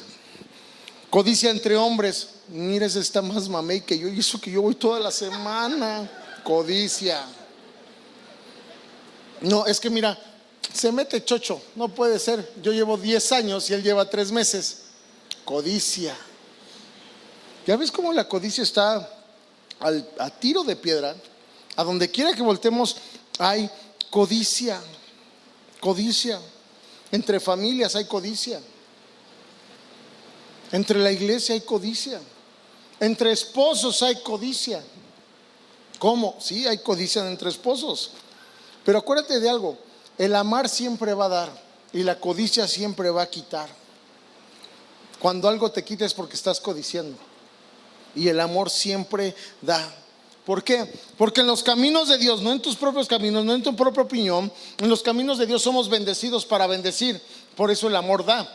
Codicia entre hombres. Mira, ese está más mamey que yo, y eso que yo voy toda la semana. Codicia. No, es que mira, se mete chocho, no puede ser. Yo llevo 10 años y él lleva 3 meses. Codicia. ¿Ya ves cómo la codicia está a tiro de piedra? A donde quiera que voltemos hay codicia. Codicia. Entre familias hay codicia. Entre la iglesia hay codicia. Entre esposos hay codicia. ¿Cómo? Sí, hay codicia entre esposos. Pero acuérdate de algo: el amar siempre va a dar y la codicia siempre va a quitar. Cuando algo te quita es porque estás codiciando, y el amor siempre da. ¿Por qué? Porque en los caminos de Dios, no en tus propios caminos, no en tu propia opinión, en los caminos de Dios somos bendecidos para bendecir. Por eso el amor da,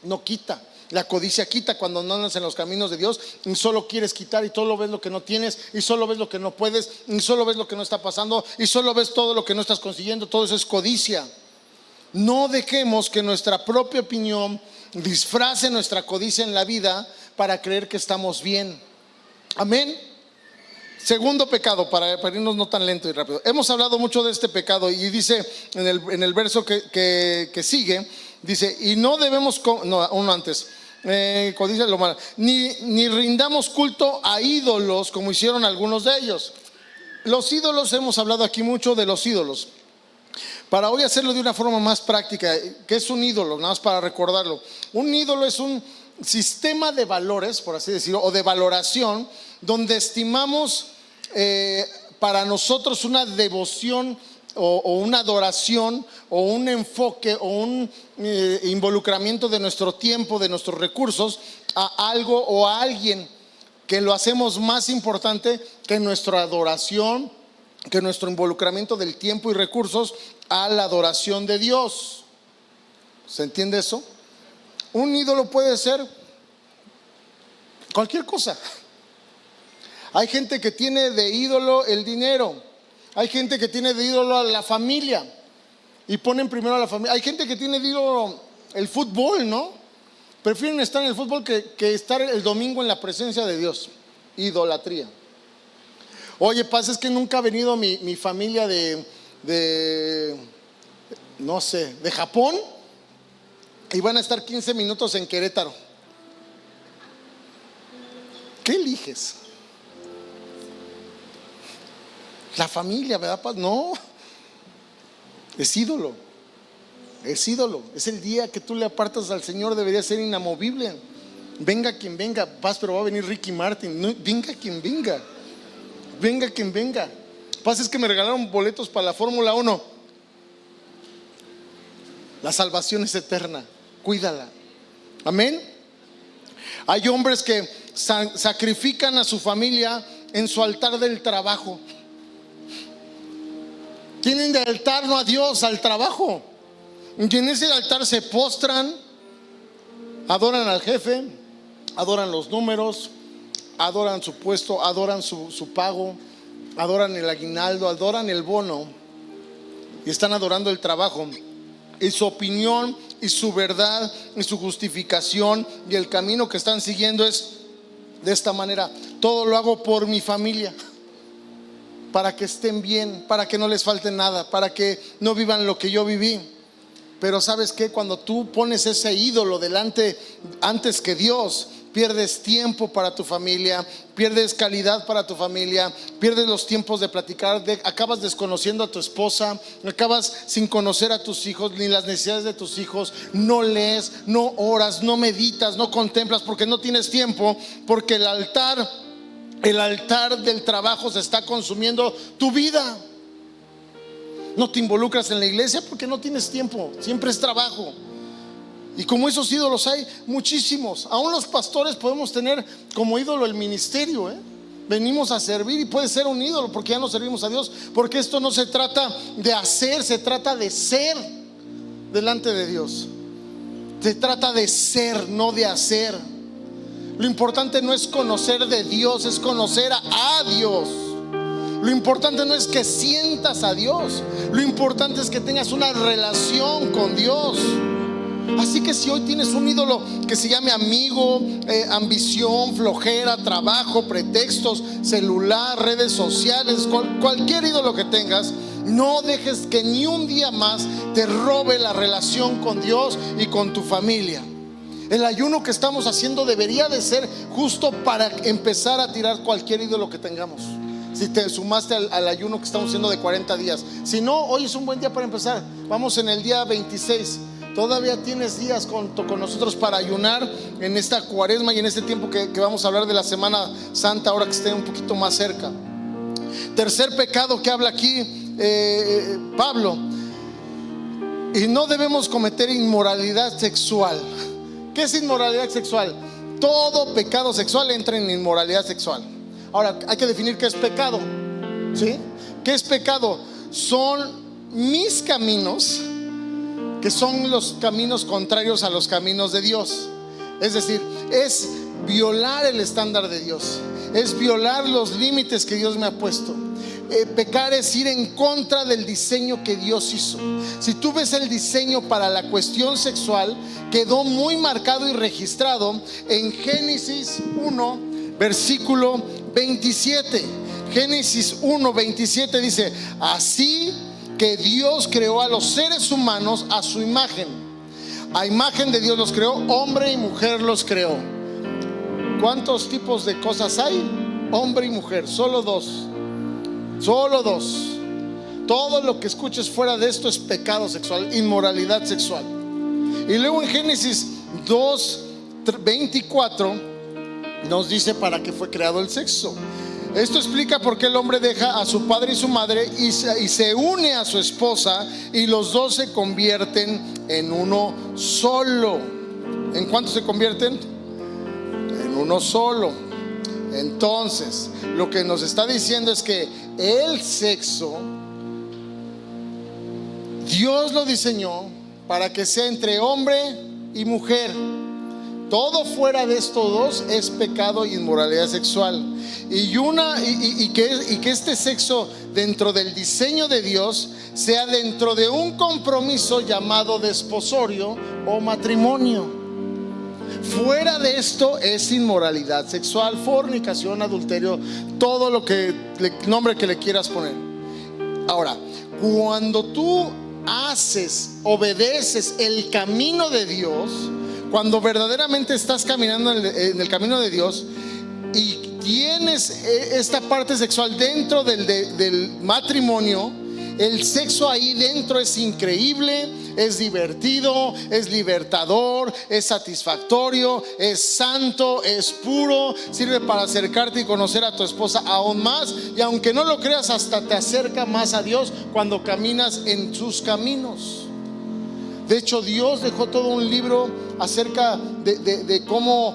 no quita. La codicia quita cuando no andas en los caminos de Dios y solo quieres quitar, y solo ves lo que no tienes, y solo ves lo que no puedes, y solo ves lo que no está pasando, y solo ves todo lo que no estás consiguiendo. Todo eso es codicia. No dejemos que nuestra propia opinión disfrace nuestra codicia en la vida para creer que estamos bien. Amén. Segundo pecado, para irnos no tan lento y rápido. Hemos hablado mucho de este pecado, y dice en el verso que sigue, dice: y no debemos, uno antes, codicia lo malo, ni rindamos culto a ídolos como hicieron algunos de ellos. Los ídolos, hemos hablado aquí mucho de los ídolos. Para hoy hacerlo de una forma más práctica, ¿qué es un ídolo? Nada más para recordarlo. Un ídolo es un sistema de valores, por así decirlo, o de valoración, donde estimamos para nosotros una devoción o una adoración o un enfoque o un involucramiento de nuestro tiempo, de nuestros recursos a algo o a alguien, que lo hacemos más importante que nuestra adoración, que nuestro involucramiento del tiempo y recursos a la adoración de Dios. ¿Se entiende eso? Un ídolo puede ser cualquier cosa. Hay gente que tiene de ídolo el dinero. Hay gente que tiene de ídolo a la familia y ponen primero a la familia. Hay gente que tiene de ídolo el fútbol, ¿no? Prefieren estar en el fútbol que estar el domingo en la presencia de Dios. Idolatría. Oye, pasa es que nunca ha venido mi familia no sé, de Japón, y van a estar 15 minutos en Querétaro. ¿Qué eliges? La familia, ¿verdad? No, es ídolo. Es ídolo. Es el día que tú le apartas al Señor, debería ser inamovible. Venga quien venga, pero va a venir Ricky Martin. No, venga quien venga. Venga quien venga. Pasa es que me regalaron boletos para la Fórmula 1. La salvación es eterna. Cuídala. Amén. Hay hombres que sacrifican a su familia en su altar del trabajo. Tienen de altar no a Dios, al trabajo. Y en ese altar se postran, adoran al jefe, adoran los números, adoran su puesto, adoran su pago, adoran el aguinaldo, adoran el bono, y están adorando el trabajo y su opinión y su verdad y su justificación y el camino que están siguiendo es de esta manera: todo lo hago por mi familia, para que estén bien, para que no les falte nada, para que no vivan lo que yo viví. Pero ¿sabes qué? Cuando tú pones ese ídolo delante antes que Dios, pierdes tiempo para tu familia, pierdes calidad para tu familia, pierdes los tiempos de platicar, acabas desconociendo a tu esposa, acabas sin conocer a tus hijos ni las necesidades de tus hijos. No lees, no oras, no meditas, no contemplas porque no tienes tiempo, porque el altar del trabajo se está consumiendo tu vida. No te involucras en la iglesia porque no tienes tiempo, siempre es trabajo. Y como esos ídolos hay muchísimos. Aún los pastores podemos tener como ídolo el ministerio, Venimos a servir y puede ser un ídolo porque ya no servimos a Dios. Porque esto no se trata de hacer, se trata de ser delante de Dios. Se trata de ser, no de hacer. Lo importante no es conocer de Dios, es conocer a Dios. Lo importante no es que sientas a Dios, lo importante es que tengas una relación con Dios. Así que si hoy tienes un ídolo que se llame amigo, ambición, flojera, trabajo, pretextos, celular, redes sociales, cualquier ídolo que tengas, no dejes que ni un día más te robe la relación con Dios y con tu familia. El ayuno que estamos haciendo debería de ser justo para empezar a tirar cualquier ídolo que tengamos. Si te sumaste al ayuno que estamos haciendo de 40 días. Si no, hoy es un buen día para empezar. Vamos en el día 26. Todavía tienes días con nosotros para ayunar en esta cuaresma y en este tiempo que vamos a hablar de la Semana Santa, ahora que esté un poquito más cerca. Tercer pecado que habla aquí Pablo: y no debemos cometer inmoralidad sexual. ¿Qué es inmoralidad sexual? Todo pecado sexual entra en inmoralidad sexual. Ahora hay que definir qué es pecado, ¿sí? ¿Qué es pecado? Son mis caminos, que son los caminos contrarios a los caminos de Dios. Es decir, es violar el estándar de Dios, es violar los límites que Dios me ha puesto. Pecar es ir en contra del diseño que Dios hizo. Si tú ves el diseño para la cuestión sexual, quedó muy marcado y registrado en Génesis 1, versículo 27. Génesis 1, 27 dice: así que Dios creó a los seres humanos a su imagen. A imagen de Dios los creó, hombre y mujer los creó. ¿Cuántos tipos de cosas hay? Hombre y mujer, solo dos. Solo dos. Todo lo que escuches fuera de esto es pecado sexual, inmoralidad sexual. Y luego en Génesis 2, 24 nos dice para qué fue creado el sexo. Esto explica por qué el hombre deja a su padre y su madre y se une a su esposa, y los dos se convierten en uno solo. ¿En cuánto se convierten? En uno solo. Entonces, lo que nos está diciendo es que el sexo, Dios lo diseñó para que sea entre hombre y mujer. Todo fuera de estos dos es pecado y inmoralidad sexual. Y que este sexo dentro del diseño de Dios sea dentro de un compromiso llamado desposorio o matrimonio. Fuera de esto es inmoralidad sexual, fornicación, adulterio, todo lo que nombre que le quieras poner. Ahora, cuando tú obedeces el camino de Dios, cuando verdaderamente estás caminando en el camino de Dios y tienes esta parte sexual dentro del matrimonio, el sexo ahí dentro es increíble, es divertido, es libertador, es satisfactorio, es santo, es puro, sirve para acercarte y conocer a tu esposa aún más, y aunque no lo creas, hasta te acerca más a Dios cuando caminas en sus caminos. De hecho, Dios dejó todo un libro acerca de cómo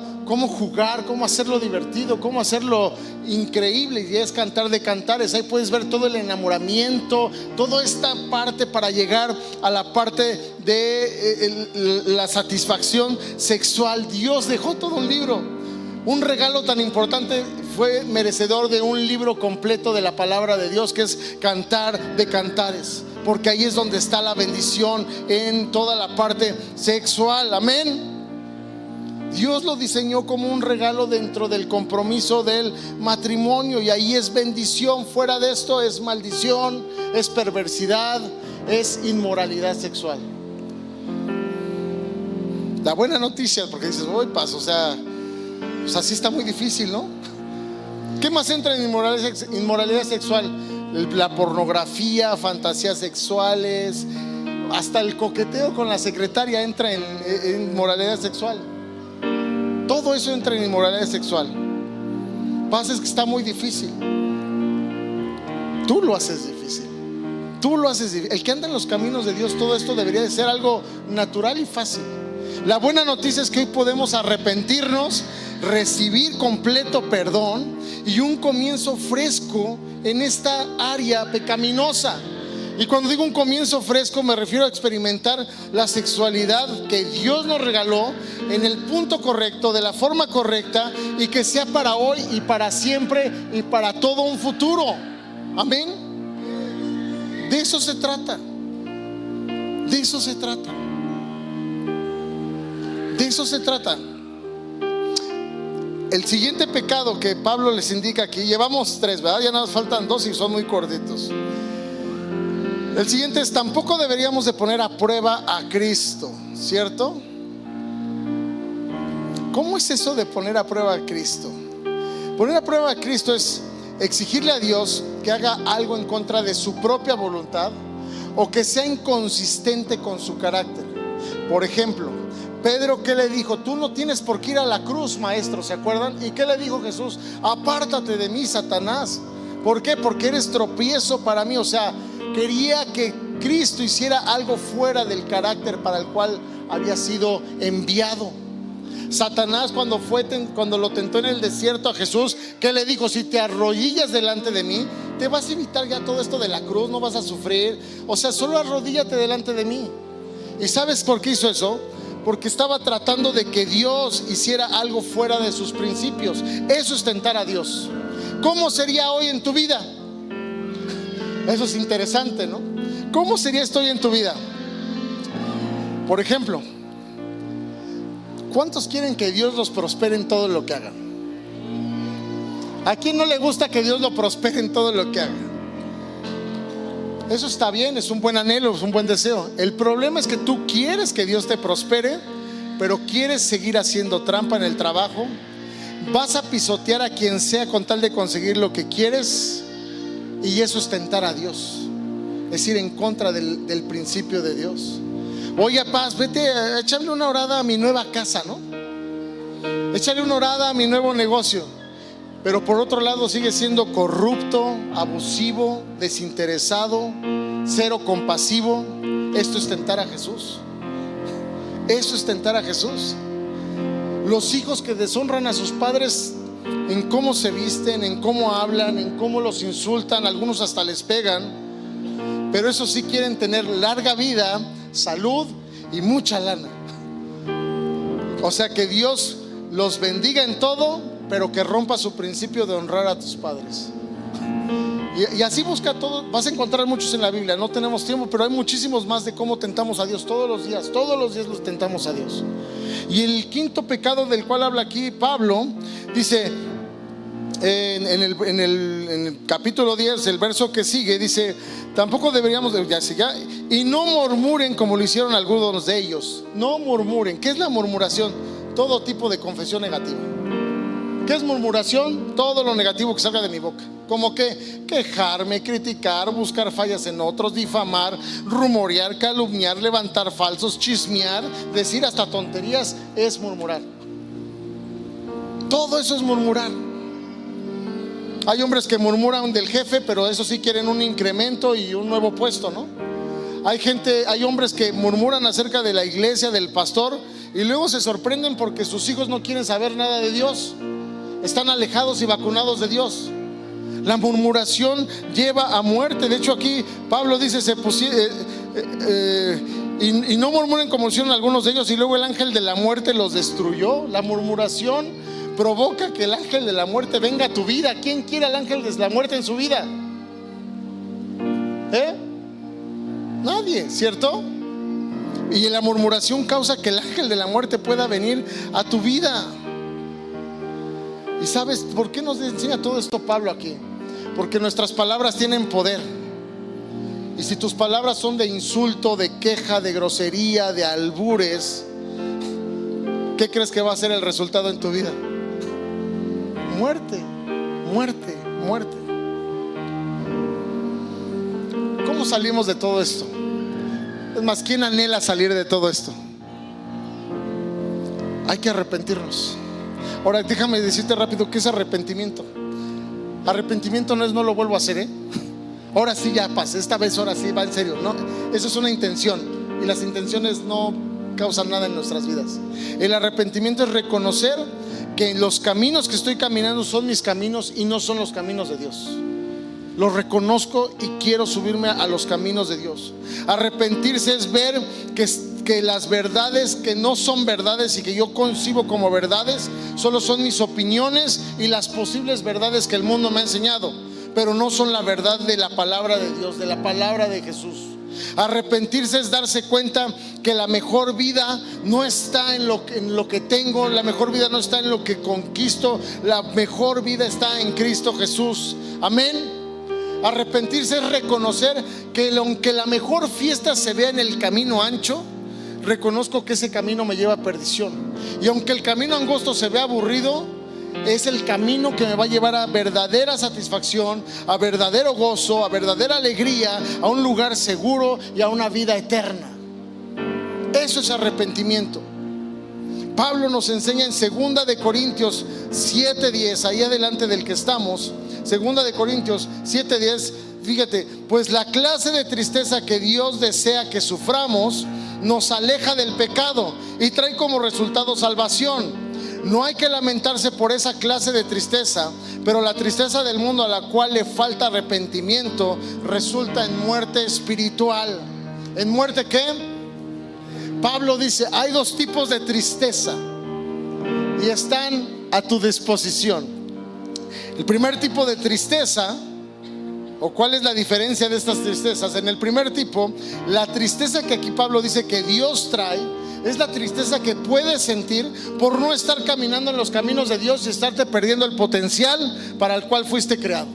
jugar, cómo hacerlo divertido, cómo hacerlo increíble, y es Cantar de Cantares. Ahí puedes ver todo el enamoramiento, toda esta parte para llegar a la parte de la satisfacción sexual. Dios dejó todo un libro. Un regalo tan importante fue merecedor de un libro completo de la palabra de Dios, que es Cantar de Cantares, porque ahí es donde está la bendición en toda la parte sexual. Amén. Dios lo diseñó como un regalo dentro del compromiso del matrimonio, y ahí es bendición. Fuera de esto es maldición, es perversidad, es inmoralidad sexual. La buena noticia, porque dices, voy paso, o sea, sí está muy difícil, ¿no? ¿Qué más entra en inmoralidad sexual? La pornografía, fantasías sexuales, hasta el coqueteo con la secretaria entra en inmoralidad sexual. Todo eso entra en inmoralidad sexual. Pasa es que está muy difícil. Tú lo haces difícil. Tú lo haces difícil. El que anda en los caminos de Dios, todo esto debería de ser algo natural y fácil. La buena noticia es que hoy podemos arrepentirnos, recibir completo perdón y un comienzo fresco en esta área pecaminosa. Y cuando digo un comienzo fresco, me refiero a experimentar la sexualidad que Dios nos regaló en el punto correcto, de la forma correcta, y que sea para hoy y para siempre y para todo un futuro. Amén. De eso se trata. De eso se trata. De eso se trata. El siguiente pecado que Pablo les indica aquí, llevamos 3, ¿verdad? Ya nos faltan 2 y son muy cortitos. El siguiente es: tampoco deberíamos de poner a prueba a Cristo, ¿cierto? ¿Cómo es eso de poner a prueba a Cristo? Poner a prueba a Cristo es exigirle a Dios que haga algo en contra de su propia voluntad, o que sea inconsistente con su carácter. Por ejemplo, Pedro, ¿qué le dijo? Tú no tienes por qué ir a la cruz, maestro, ¿se acuerdan? ¿Y qué le dijo Jesús? Apártate de mí, Satanás. ¿Por qué? Porque eres tropiezo para mí. O sea, quería que Cristo hiciera algo fuera del carácter para el cual había sido enviado. Satanás, cuando lo tentó en el desierto a Jesús, ¿qué le dijo? Si te arrodillas delante de mí, te vas a evitar ya todo esto de la cruz, no vas a sufrir. O sea, solo arrodíllate delante de mí. ¿Y sabes por qué hizo eso? Porque estaba tratando de que Dios hiciera algo fuera de sus principios. Eso es tentar a Dios. ¿Cómo sería hoy en tu vida? Eso es interesante, ¿no? ¿Cómo sería esto hoy en tu vida? Por ejemplo, ¿cuántos quieren que Dios los prospere en todo lo que hagan? ¿A quién no le gusta que Dios lo prospere en todo lo que haga? Eso está bien, es un buen anhelo, es un buen deseo. El problema es que tú quieres que Dios te prospere, pero quieres seguir haciendo trampa en el trabajo. Vas a pisotear a quien sea con tal de conseguir lo que quieres, y eso es tentar a Dios, es ir en contra del principio de Dios. Oye, Paz, vete a echarle una orada a mi nueva casa, ¿no? Échale una orada a mi nuevo negocio. Pero por otro lado sigue siendo corrupto, abusivo, desinteresado, cero compasivo. Esto es tentar a Jesús. Eso es tentar a Jesús. Los hijos que deshonran a sus padres en cómo se visten, en cómo hablan, en cómo los insultan, algunos hasta les pegan. Pero eso sí, quieren tener larga vida, salud y mucha lana. O sea, que Dios los bendiga en todo, pero que rompa su principio de honrar a tus padres. Y así busca todo. Vas a encontrar muchos en la Biblia. No tenemos tiempo, pero hay muchísimos más de cómo tentamos a Dios todos los días. Todos los días los tentamos a Dios. Y el quinto pecado del cual habla aquí Pablo, dice en el capítulo 10, el verso que sigue, dice: tampoco deberíamos y no murmuren como lo hicieron algunos de ellos. No murmuren. ¿Qué es la murmuración? Todo tipo de confesión negativa. ¿Qué es murmuración? Todo lo negativo que salga de mi boca. Como que quejarme, criticar, buscar fallas en otros, difamar, rumorear, calumniar, levantar falsos, chismear, decir hasta tonterías, es murmurar. Todo eso es murmurar. Hay hombres que murmuran del jefe, pero eso sí quieren un incremento y un nuevo puesto, ¿no? Hay hombres que murmuran acerca de la iglesia, del pastor, y luego se sorprenden porque sus hijos no quieren saber nada de Dios. Están alejados y vacunados de Dios. La murmuración lleva a muerte. De hecho, aquí Pablo dice: y no murmuren como hicieron algunos de ellos, y luego el ángel de la muerte los destruyó. La murmuración provoca que el ángel de la muerte venga a tu vida. ¿Quién quiere al ángel de la muerte en su vida? Nadie, ¿cierto? Y la murmuración causa que el ángel de la muerte pueda venir a tu vida. ¿Y sabes por qué nos enseña todo esto Pablo aquí? Porque nuestras palabras tienen poder. Y si tus palabras son de insulto, de queja, de grosería, de albures, ¿qué crees que va a ser el resultado en tu vida? Muerte, muerte, muerte. ¿Cómo salimos de todo esto? Es más, ¿quién anhela salir de todo esto? Hay que arrepentirnos. Ahora déjame decirte rápido qué es arrepentimiento. Arrepentimiento no es no lo vuelvo a hacer, ahora sí ya pasé, esta vez ahora sí va en serio. No, eso es una intención, y las intenciones no causan nada en nuestras vidas. El arrepentimiento es reconocer que los caminos que estoy caminando son mis caminos y no son los caminos de Dios. Los reconozco y quiero subirme a los caminos de Dios. Arrepentirse es ver que las verdades que no son verdades y que yo concibo como verdades solo son mis opiniones y las posibles verdades que el mundo me ha enseñado, pero no son la verdad de la palabra de Dios, de la palabra de Jesús. Arrepentirse es darse cuenta que la mejor vida no está en lo que tengo, la mejor vida no está en lo que conquisto, la mejor vida está en Cristo Jesús. Amén. Arrepentirse es reconocer que aunque la mejor fiesta se vea en el camino ancho, reconozco que ese camino me lleva a perdición. Y aunque el camino angosto se vea aburrido, es el camino que me va a llevar a verdadera satisfacción, a verdadero gozo, a verdadera alegría, a un lugar seguro y a una vida eterna. Eso es arrepentimiento. Pablo nos enseña en 2 de Corintios 7:10, ahí adelante del que estamos. 2 de Corintios 7:10, fíjate: pues la clase de tristeza que Dios desea que suframos nos aleja del pecado y trae como resultado salvación. No hay que lamentarse por esa clase de tristeza, pero la tristeza del mundo, a la cual le falta arrepentimiento, resulta en muerte espiritual. ¿En muerte qué? Pablo dice: hay dos tipos de tristeza y están a tu disposición. El primer tipo de tristeza, ¿o cuál es la diferencia de estas tristezas? En el primer tipo, la tristeza que aquí Pablo dice que Dios trae, es la tristeza que puedes sentir por no estar caminando en los caminos de Dios y estarte perdiendo el potencial para el cual fuiste creado.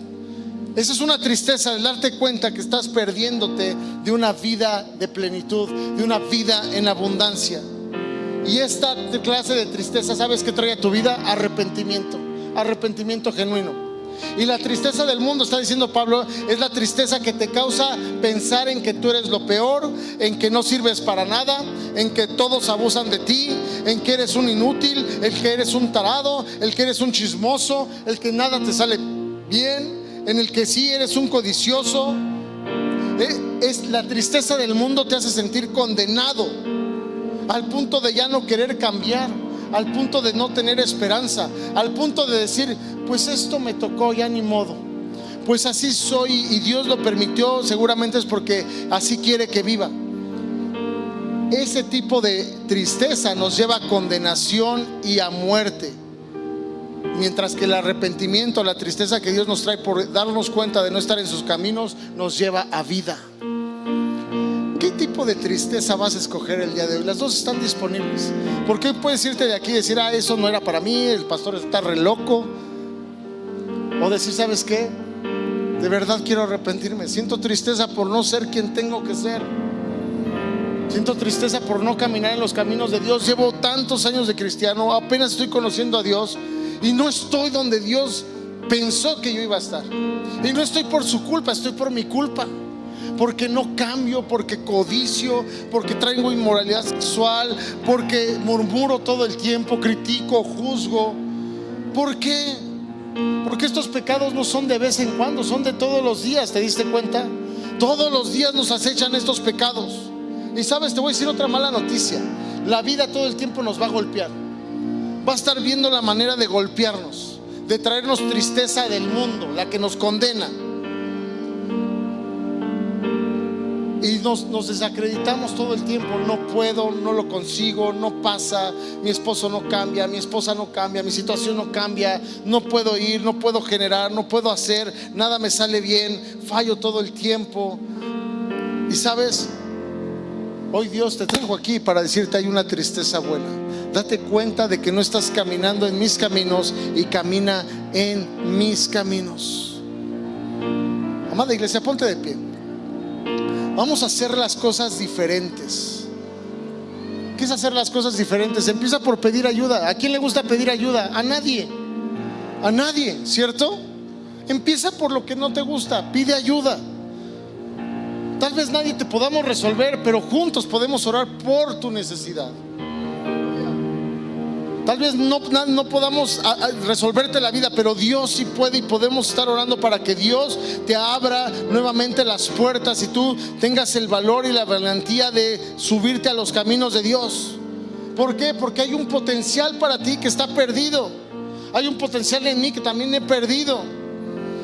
Esa es una tristeza, el darte cuenta que estás perdiéndote de una vida de plenitud, de una vida en abundancia. Y esta clase de tristeza, ¿sabes qué trae a tu vida? Arrepentimiento, arrepentimiento genuino. Y la tristeza del mundo, está diciendo Pablo, es la tristeza que te causa pensar en que tú eres lo peor, en que no sirves para nada, en que todos abusan de ti, en que eres un inútil, el que eres un tarado, el que eres un chismoso, el que nada te sale bien, en el que sí eres un codicioso. Es la tristeza del mundo, te hace sentir condenado al punto de ya no querer cambiar, al punto de no tener esperanza, al punto de decir: pues esto me tocó, ya ni modo, pues así soy y Dios lo permitió, seguramente es porque así quiere que viva. ese tipo de tristeza nos lleva a condenación y a muerte, mientras que el arrepentimiento, la tristeza que Dios nos trae por darnos cuenta de no estar en sus caminos, nos lleva a vida. ¿Qué tipo de tristeza vas a escoger el día de hoy? Las dos están disponibles. Porque puedes irte de aquí y decir: eso no era para mí, el pastor está re loco. O decir: ¿sabes qué? De verdad quiero arrepentirme. Siento tristeza por no ser quien tengo que ser. Siento tristeza por no caminar en los caminos de Dios. Llevo tantos años de cristiano, apenas estoy conociendo a Dios y no estoy donde Dios pensó que yo iba a estar. Y no estoy por su culpa, estoy por mi culpa. Porque no cambio, porque codicio, porque traigo inmoralidad sexual, porque murmuro todo el tiempo, critico, juzgo. ¿Por qué? Porque estos pecados no son de vez en cuando, son de todos los días. ¿Te diste cuenta? Todos los días nos acechan estos pecados. Y sabes, te voy a decir otra mala noticia: la vida todo el tiempo nos va a golpear. Va a estar viendo la manera de golpearnos, de traernos tristeza del mundo, la que nos condena. Y nos desacreditamos todo el tiempo. No puedo, no lo consigo, no pasa, mi esposo no cambia, mi esposa no cambia, mi situación no cambia, no puedo ir, no puedo generar, no puedo hacer, nada me sale bien, fallo todo el tiempo. Y sabes, hoy Dios te trajo aquí para decirte: hay una tristeza buena. Date cuenta de que no estás caminando en mis caminos y camina en mis caminos. Amada iglesia, ponte de pie. Vamos a hacer las cosas diferentes. ¿Qué es hacer las cosas diferentes? Empieza por pedir ayuda. ¿A quién le gusta pedir ayuda? A nadie. A nadie, ¿cierto? Empieza por lo que no te gusta. Pide ayuda. Tal vez nadie te podamos resolver, pero juntos podemos orar por tu necesidad. Tal vez no podamos resolverte la vida, pero Dios sí puede, y podemos estar orando para que Dios te abra nuevamente las puertas y tú tengas el valor y la valentía de subirte a los caminos de Dios. ¿Por qué? Porque hay un potencial para ti que está perdido. Hay un potencial en mí que también he perdido.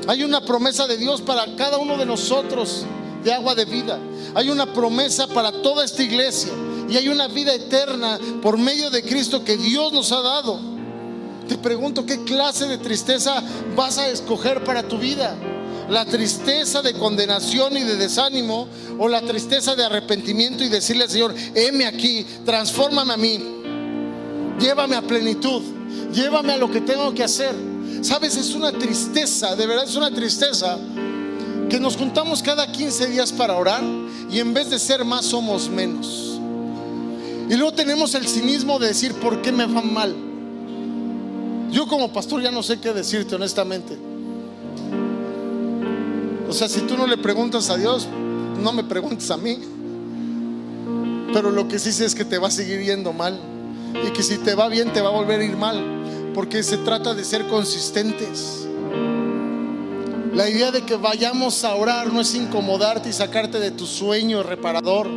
Hay una promesa de Dios para cada uno de nosotros de agua de vida. Hay una promesa para toda esta iglesia. Y hay una vida eterna por medio de Cristo que Dios nos ha dado. Te pregunto: ¿qué clase de tristeza vas a escoger para tu vida? ¿La tristeza de condenación y de desánimo, o la tristeza de arrepentimiento y decirle al Señor: heme aquí, transfórmame a mí, llévame a plenitud, llévame a lo que tengo que hacer? Sabes, es una tristeza, de verdad es una tristeza, que nos juntamos cada 15 días para orar y en vez de ser más somos menos. Y luego tenemos el cinismo de decir: ¿por qué me va mal? Yo como pastor ya no sé qué decirte, honestamente. O sea, si tú no le preguntas a Dios, no me preguntes a mí. Pero lo que sí sé es que te va a seguir yendo mal, y que si te va bien te va a volver a ir mal, porque se trata de ser consistentes. La idea de que vayamos a orar no es incomodarte y sacarte de tu sueño reparador.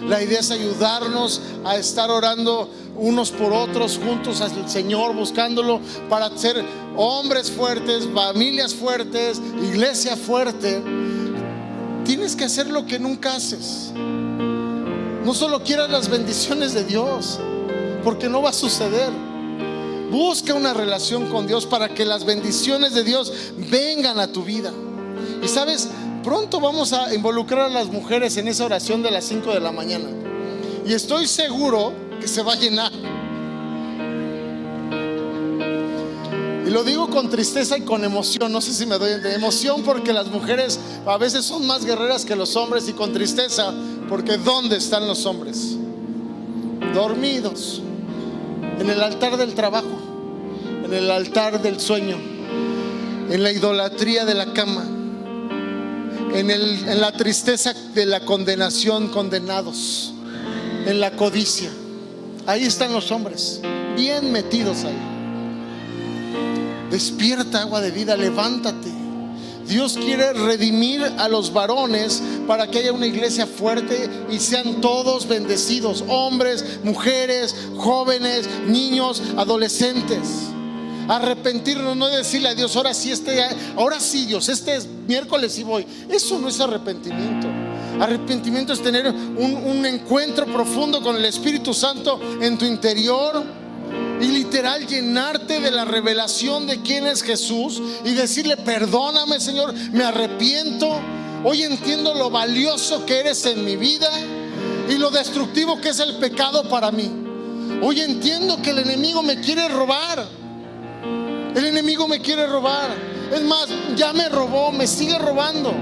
La idea es ayudarnos a estar orando unos por otros, juntos al Señor, buscándolo para ser hombres fuertes, familias fuertes, iglesia fuerte. Tienes que hacer lo que nunca haces. No solo quieras las bendiciones de Dios, porque no va a suceder. Busca una relación con Dios para que las bendiciones de Dios vengan a tu vida. Y sabes, pronto vamos a involucrar a las mujeres en esa oración de las 5 de la mañana. Y estoy seguro que se va a llenar. Y lo digo con tristeza y con emoción. No sé si me doy de emoción porque las mujeres a veces son más guerreras que los hombres, y con tristeza porque ¿dónde están los hombres? Dormidos en el altar del trabajo, en el altar del sueño, en la idolatría de la cama, en la tristeza de la condenación, condenados, en la codicia. Ahí están los hombres, bien metidos ahí. Despierta, agua de vida, levántate. Dios quiere redimir a los varones para que haya una iglesia fuerte y sean todos bendecidos: hombres, mujeres, jóvenes, niños, adolescentes. Arrepentirnos, no decirle a Dios, ahora sí Dios, este es miércoles y voy. Eso no es arrepentimiento. Arrepentimiento es tener un encuentro profundo con el Espíritu Santo en tu interior y literal llenarte de la revelación de quién es Jesús y decirle: perdóname, Señor, me arrepiento. Hoy entiendo lo valioso que eres en mi vida y lo destructivo que es el pecado para mí. Hoy entiendo que el enemigo me quiere robar. El enemigo me quiere robar. Es más, ya me robó, me sigue robando.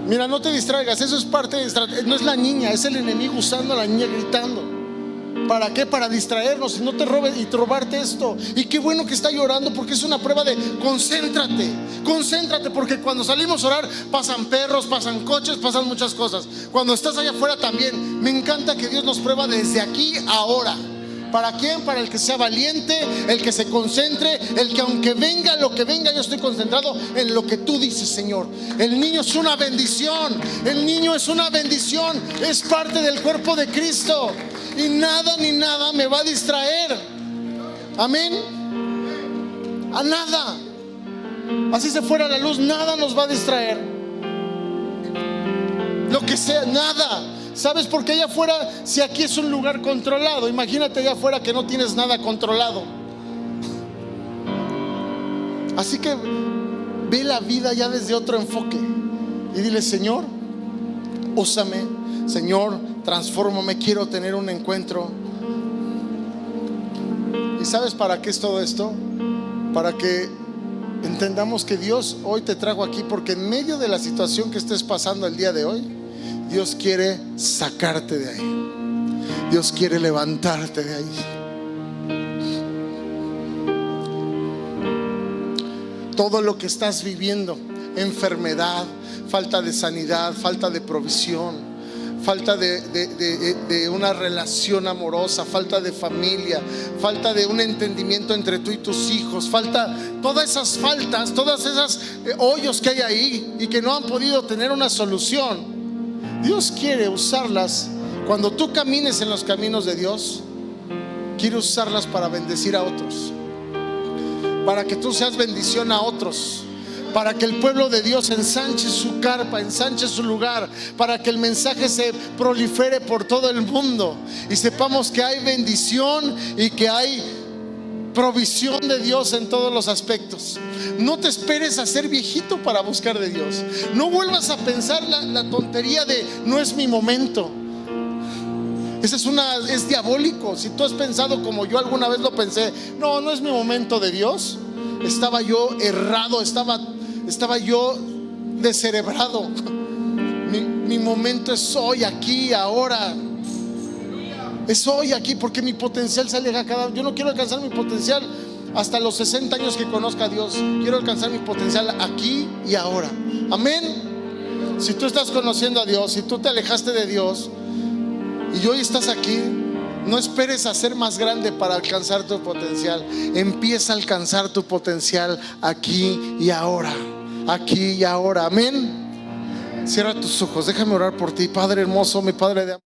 Mira, no te distraigas, eso es parte de no es la niña, es el enemigo usando a la niña gritando. ¿Para qué? Para distraernos y no te robes y robarte esto. Y qué bueno que está llorando, porque es una prueba de concéntrate, porque cuando salimos a orar pasan perros, pasan coches, pasan muchas cosas. Cuando estás allá afuera también. Me encanta que Dios nos prueba desde aquí ahora. ¿Para quién? Para el que sea valiente, el que se concentre, el que aunque venga lo que venga, yo estoy concentrado en lo que tú dices, Señor. El niño es una bendición. El niño es una bendición. Es parte del cuerpo de Cristo. Y nada ni nada me va a distraer. Amén. A nada. Así se fuera la luz, nada nos va a distraer. Lo que sea, nada. ¿Sabes? Porque allá afuera, si aquí es un lugar controlado, imagínate allá afuera que no tienes nada controlado. Así que ve la vida ya desde otro enfoque y dile: Señor, úsame, Señor, transfórmame, quiero tener un encuentro. ¿Y sabes para qué es todo esto? Para que entendamos que Dios hoy te trajo aquí porque en medio de la situación que estés pasando el día de hoy, Dios quiere sacarte de ahí. Dios quiere levantarte de ahí. Todo lo que estás viviendo, enfermedad, falta de sanidad, falta de provisión, falta de una relación amorosa, falta de familia, falta de un entendimiento entre tú y tus hijos, falta todas esas faltas, todas esas hoyos que hay ahí y que no han podido tener una solución. Dios quiere usarlas. Cuando tú camines en los caminos de Dios, quiere usarlas para bendecir a otros, para que tú seas bendición a otros, para que el pueblo de Dios ensanche su carpa, ensanche su lugar, para que el mensaje se prolifere por todo el mundo y sepamos que hay bendición y que hay provisión de Dios en todos los aspectos. No te esperes a ser viejito para buscar de Dios. No vuelvas a pensar la tontería de no es mi momento. Esa es diabólico. Si tú has pensado como yo alguna vez lo pensé, no es mi momento de Dios, estaba yo errado, estaba yo descerebrado. Mi momento es hoy, aquí, ahora. Es hoy, aquí, porque mi potencial sale a cada. Yo no quiero alcanzar mi potencial hasta los 60 años que conozca a Dios. Quiero alcanzar mi potencial aquí y ahora. Amén. Si tú estás conociendo a Dios, si tú te alejaste de Dios y hoy estás aquí, no esperes a ser más grande para alcanzar tu potencial. Empieza a alcanzar tu potencial aquí y ahora. Aquí y ahora. Amén. Cierra tus ojos, déjame orar por ti, Padre hermoso, mi Padre de amor.